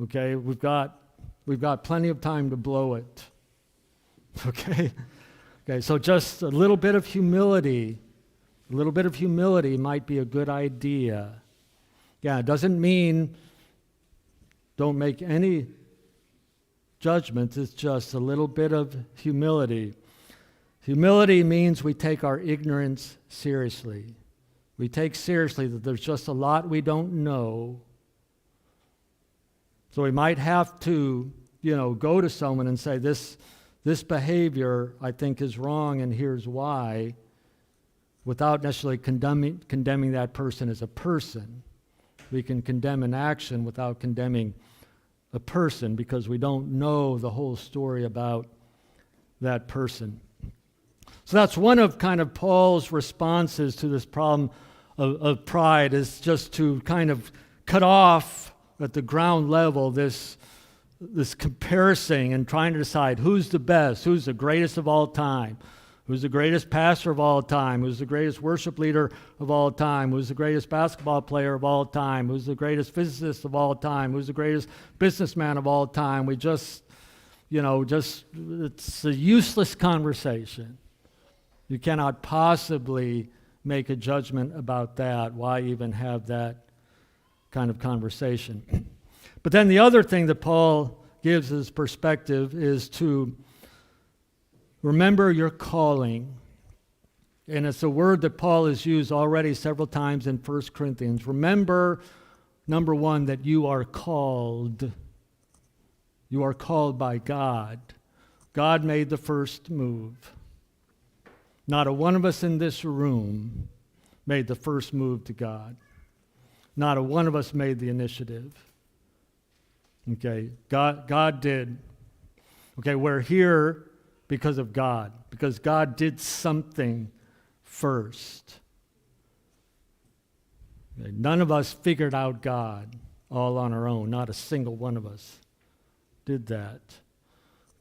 Okay, we've got plenty of time to blow it. Okay, so just a little bit of humility might be a good idea. Yeah, it doesn't mean don't make any judgments. It's just a little bit of humility. Humility means we take our ignorance seriously. We take seriously that there's just a lot we don't know. So we might have to, go to someone and say, this behavior I think is wrong and here's why, without necessarily condemning that person as a person. We can condemn an action without condemning a person because we don't know the whole story about that person. So that's one of kind of Paul's responses to this problem of pride, is just to kind of cut off at the ground level this comparison and trying to decide who's the best, who's the greatest of all time, who's the greatest pastor of all time, who's the greatest worship leader of all time, who's the greatest basketball player of all time, who's the greatest physicist of all time, who's the greatest businessman of all time. We just it's a useless conversation. You cannot possibly make a judgment about that. Why even have that kind of conversation? But then the other thing that Paul gives as perspective is to remember your calling. And it's a word that Paul has used already several times in 1 Corinthians. Remember, number one, that you are called. You are called by God. God made the first move. Not a one of us in this room made the first move to God. Not a one of us made the initiative. Okay, God did. Okay, we're here because of God, because God did something first. Okay, none of us figured out God all on our own. Not a single one of us did that.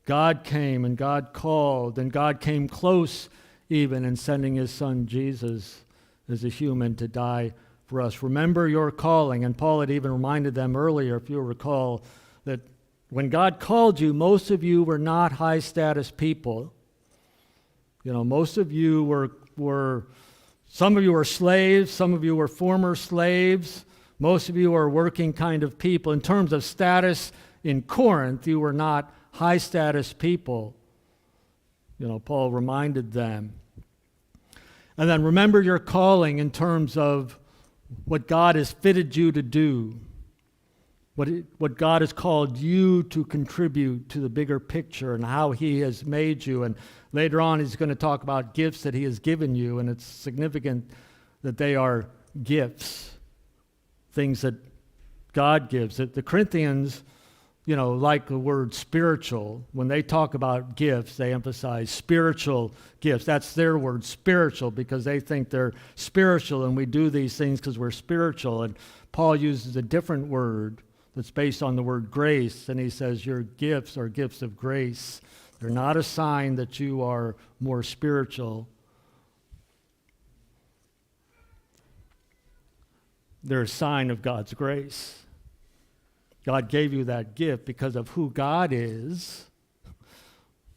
God came and God called, and God came close even in sending his son Jesus as a human to die for us. Remember your calling. And Paul had even reminded them earlier, if you'll recall, that when God called you, most of you were not high status people. Most of you were some of you were slaves, some of you were former slaves, most of you are working kind of people. In terms of status in Corinth, you were not high status people. Paul reminded them. And then remember your calling in terms of what God has fitted you to do, what God has called you to contribute to the bigger picture and how he has made you. And later on, he's going to talk about gifts that he has given you, and it's significant that they are gifts, things that God gives. The Corinthians, like the word spiritual, when they talk about gifts, they emphasize spiritual gifts. That's their word, spiritual, because they think they're spiritual and we do these things because we're spiritual. And Paul uses a different word that's based on the word grace, and he says your gifts are gifts of grace. They're not a sign that you are more spiritual. They're a sign of God's grace. God gave you that gift because of who God is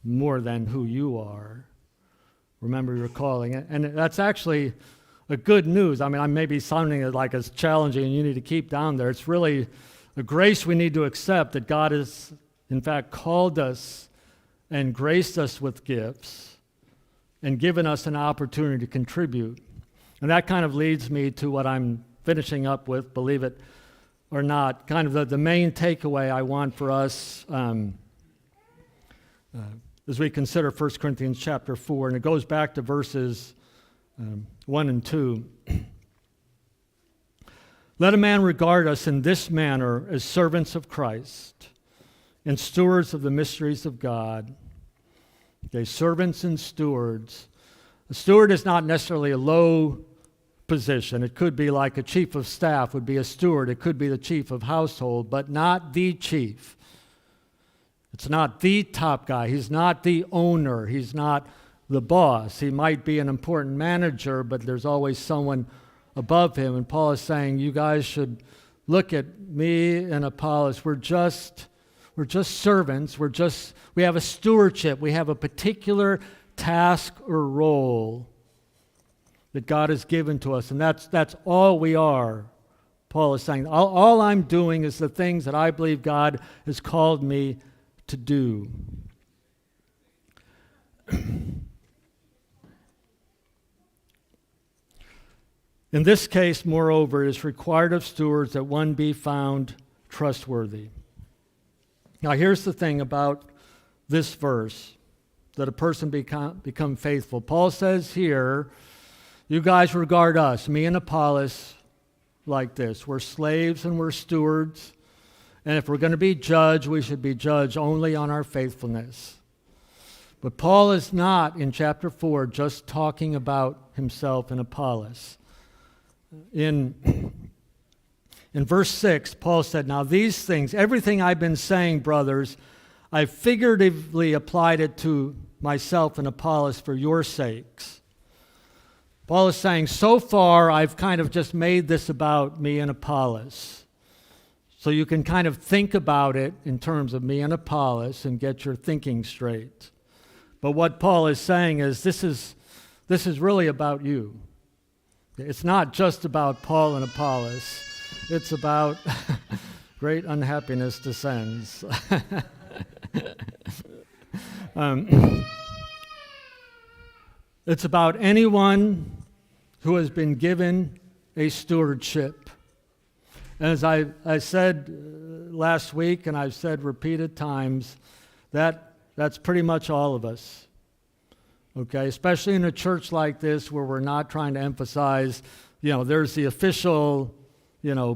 more than who you are. Remember your calling. And that's actually a good news. I mean, I may be sounding like it's challenging and you need to keep down there. It's really a grace we need to accept that God has, in fact, called us and graced us with gifts and given us an opportunity to contribute. And that kind of leads me to what I'm finishing up with, believe it or not, kind of the main takeaway I want for us as we consider 1 Corinthians chapter 4, and it goes back to verses 1 and 2. Let a man regard us in this manner as servants of Christ and stewards of the mysteries of God. Okay, servants and stewards. A steward is not necessarily a low position. It could be like a chief of staff would be a steward. It could be the chief of household, but not the chief. It's not the top guy. He's not the owner. He's not the boss. He might be an important manager, but there's always someone above him. And Paul is saying, you guys should look at me and Apollos. We're just servants. We have a stewardship. We have a particular task or role that God has given to us, and that's all we are. Paul is saying, all I'm doing is the things that I believe God has called me to do. In this case, moreover, it is required of stewards that one be found trustworthy. Now, here's the thing about this verse, that a person become faithful. Paul says here, you guys regard us, me and Apollos, like this. We're slaves and we're stewards. And if we're going to be judged, we should be judged only on our faithfulness. But Paul is not, in chapter 4, just talking about himself and Apollos. In verse 6, Paul said, now these things, everything I've been saying, brothers, I figuratively applied it to myself and Apollos for your sakes. Paul is saying, so far I've kind of just made this about me and Apollos. So you can kind of think about it in terms of me and Apollos and get your thinking straight. But what Paul is saying is this is really about you. It's not just about Paul and Apollos. It's about great unhappiness descends. It's about anyone who has been given a stewardship. And as I said last week, and I've said repeated times, that's pretty much all of us. Okay, especially in a church like this where we're not trying to emphasize, there's the official,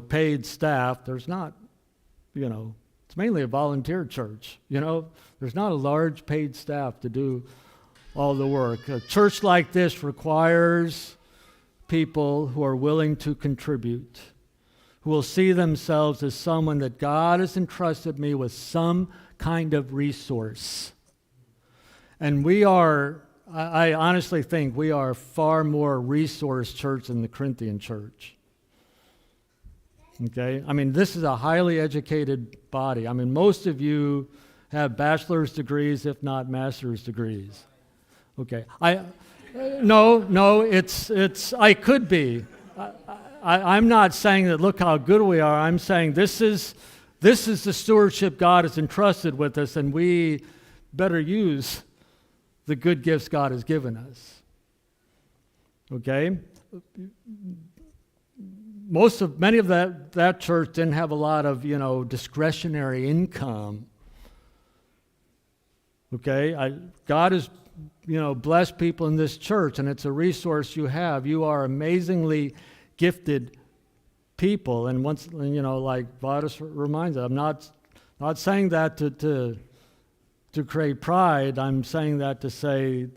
paid staff. There's not, it's mainly a volunteer church. There's not a large paid staff to do all the work. A church like this requires people who are willing to contribute, who will see themselves as someone that God has entrusted me with some kind of resource. And I honestly think we are a far more resource church than the Corinthian church. Okay? This is a highly educated body. Most of you have bachelor's degrees, if not master's degrees. Okay. No, I could be. I'm not saying that look how good we are. I'm saying this is the stewardship God has entrusted with us, and we better use the good gifts God has given us. Okay? Many of that church didn't have a lot of, discretionary income. Okay? God has, blessed people in this church, and it's a resource you have. You are amazingly gifted people, and once, like Vadis reminds us, I'm not saying that to create pride. I'm saying that to say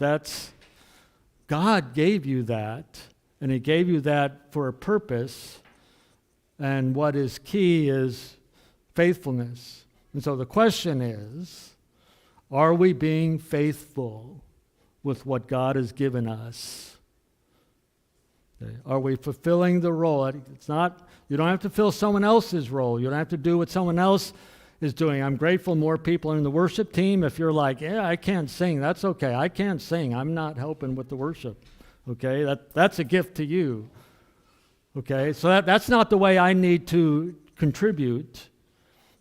God gave you that, and He gave you that for a purpose, and what is key is faithfulness. And so the question is, are we being faithful with what God has given us? Okay. Are we fulfilling the role? It's not, you don't have to fill someone else's role. You don't have to do what someone else is doing. I'm grateful more people are in the worship team. If you're like, yeah, I can't sing, that's okay. I can't sing. I'm not helping with the worship. Okay, that's a gift to you. Okay, so that's not the way I need to contribute.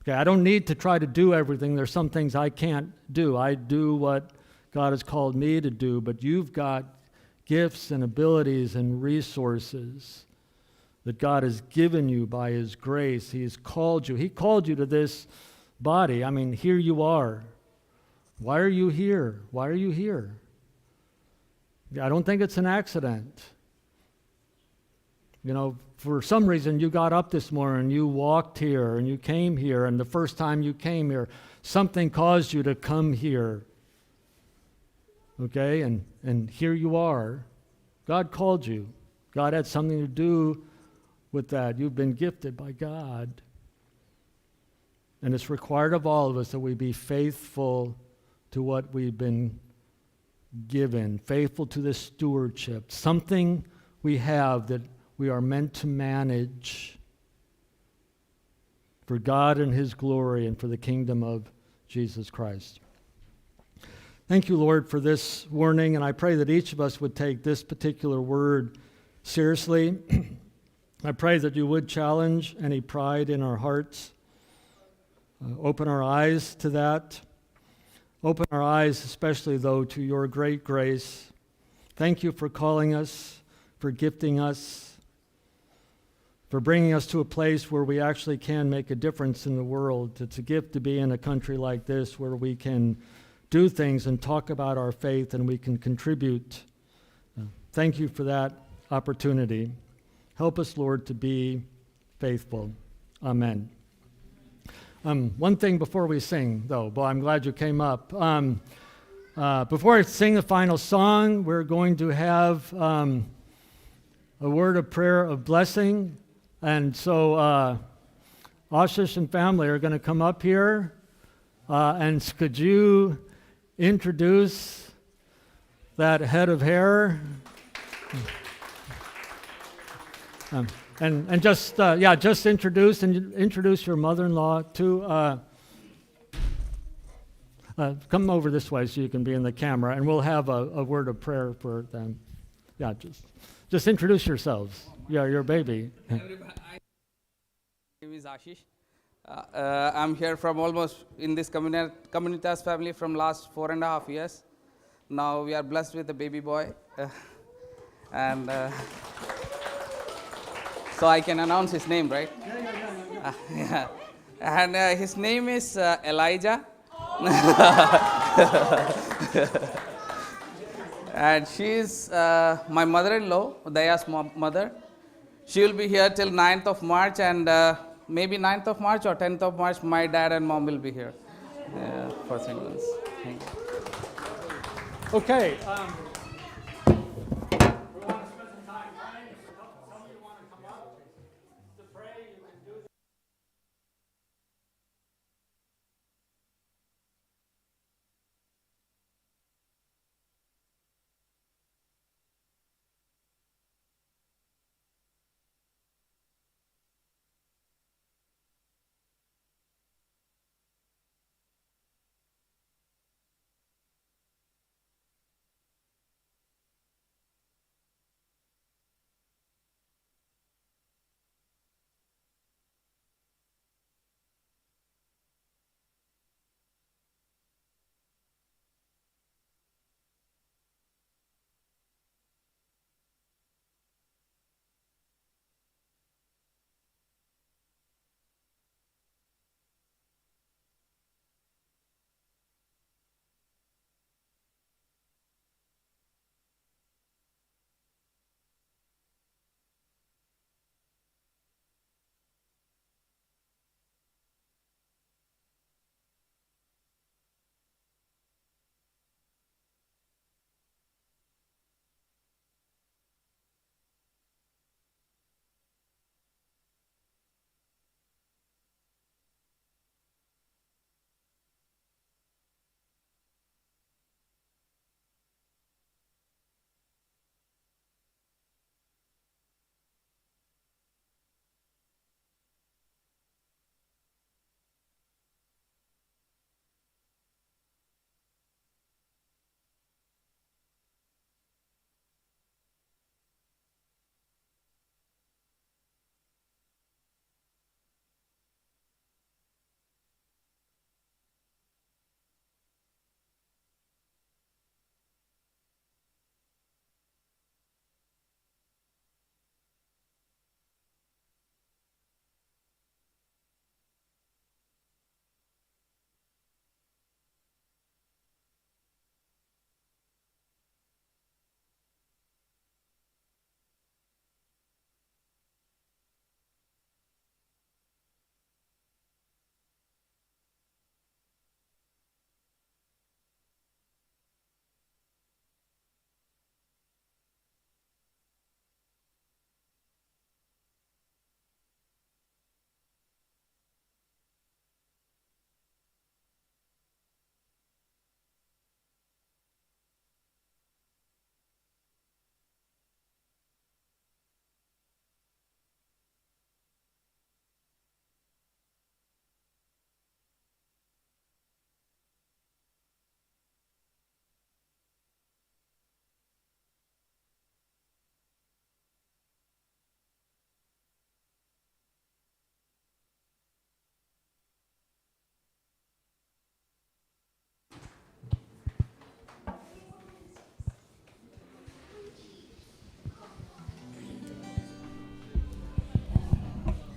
Okay, I don't need to try to do everything. There's some things I can't do. I do what God has called me to do, but you've got gifts and abilities and resources that God has given you by His grace. He has called you. He called you to this body. I mean, here you are. Why are you here? Why are you here? I don't think it's an accident. You know, for some reason you got up this morning, you walked here, and you came here, and the first time you came here, something caused you to come here. Okay, and here you are. God called you. God had something to do with that. You've been gifted by God. And it's required of all of us that we be faithful to what we've been given, faithful to this stewardship, something we have that we are meant to manage for God and His glory and for the kingdom of Jesus Christ. Thank you, Lord, for this warning, and I pray that each of us would take this particular word seriously. I pray that you would challenge any pride in our hearts. Open our eyes to that. Open our eyes, especially, though, to your great grace. Thank you for calling us, for gifting us, for bringing us to a place where we actually can make a difference in the world. It's a gift to be in a country like this where we can do things and talk about our faith and we can contribute. Thank you for that opportunity. Help us, Lord, to be faithful. Amen. One thing before we sing, though, boy, I'm glad you came up. Before I sing the final song, we're going to have a word of prayer of blessing. And so Ashish and family are going to come up here. And could you introduce that head of hair? And just introduce your mother-in-law too. Come over this way so you can be in the camera, and we'll have a word of prayer for them. Yeah, just introduce yourselves. Yeah, your baby. Everybody, my name is Ashish. I'm here from almost in this Communitas family from last 4.5 years. Now we are blessed with a baby boy, and so I can announce his name, right? Yeah. And his name is Elijah. And she's my mother-in-law, Daya's mother. She will be here till 9th of March, and maybe 9th of March or 10th of March, my dad and mom will be here for 3 months. Thank you. Okay.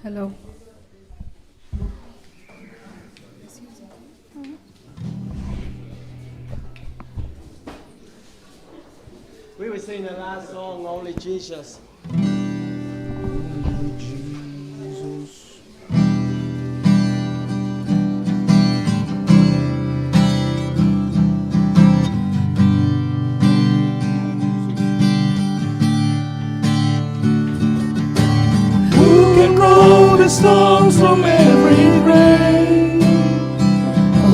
Hello. We will sing the last song, Only Jesus. Who can roll the stones from every grave?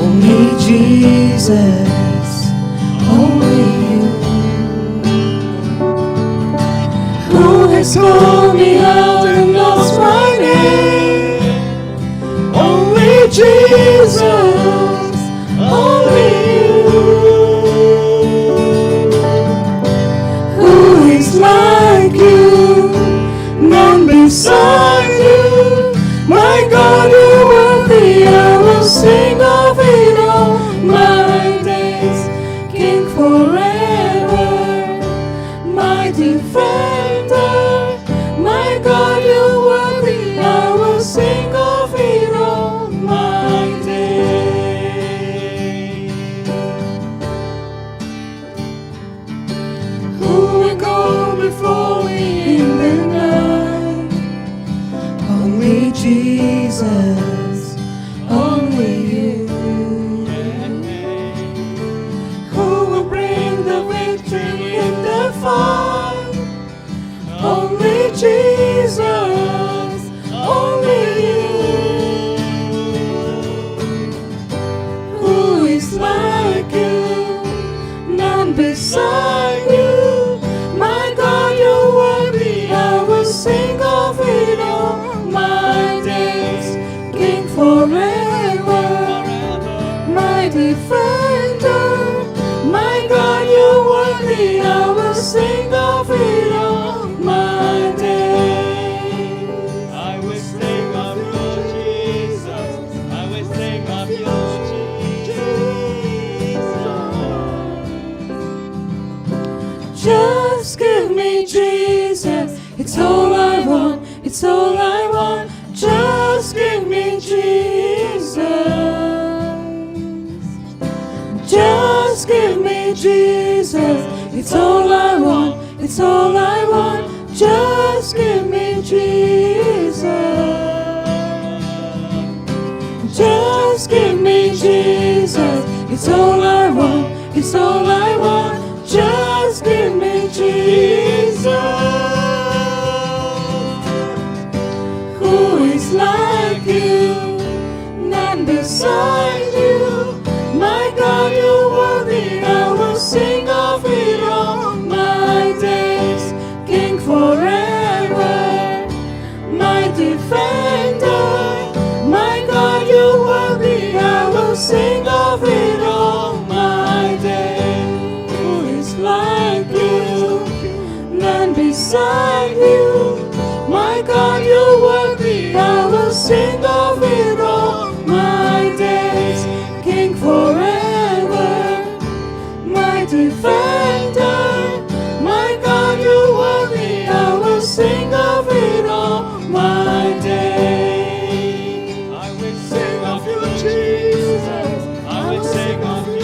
Only Jesus, only you. Who has called me out and knows my name? Only Jesus, only you. Who is like you? None beside you. My God, you're worthy. I will sing of it all my days. King forever, my defender. My God, you're worthy. I will sing of it all my days. Who will go before me in the night? Only Jesus, only you. Who will bring the victory in the fight? Only Jesus, only you. Who is like you? None beside you. My God, you're worthy. I will sing of it all my days. King forever, my defender. My God, you're worthy. I will sing of it all my days. I will sing of you, Jesus. I will sing of you, Jesus. Just give me Jesus. It's all I want. It's all I want. Just give me Jesus. Just give me Jesus. It's all I want. It's all I want. Just give me Jesus. Just give me Jesus. It's all I want. It's all I want. Just give me Jesus. Who is like you? None beside you. My God, you're worthy. I will sing of it all my days. King forever, my defender. My God, you're worthy. I will sing of it all my days. Who is like you? None beside you. My God, you're worthy. I will sing of it all my days. King forever, my defender. My God, you're worthy. I will sing of it all my days. I will sing of you, Jesus. I will sing of you,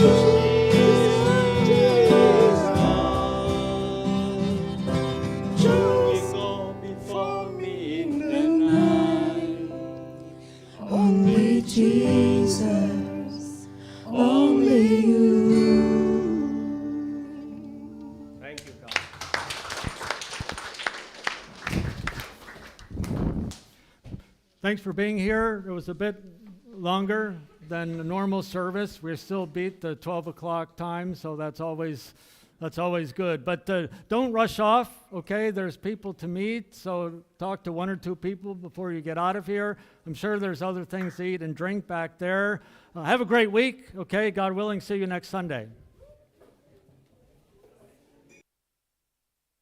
Jesus. You will go before me in the night. Only Jesus, only you. Thank you, God. Thanks for being here. It was a bit longer than the normal service. We still beat the 12 o'clock time, so that's always good. But don't rush off, okay? There's people to meet, so talk to one or two people before you get out of here. I'm sure there's other things to eat and drink back there. Have a great week, okay? God willing, see you next Sunday.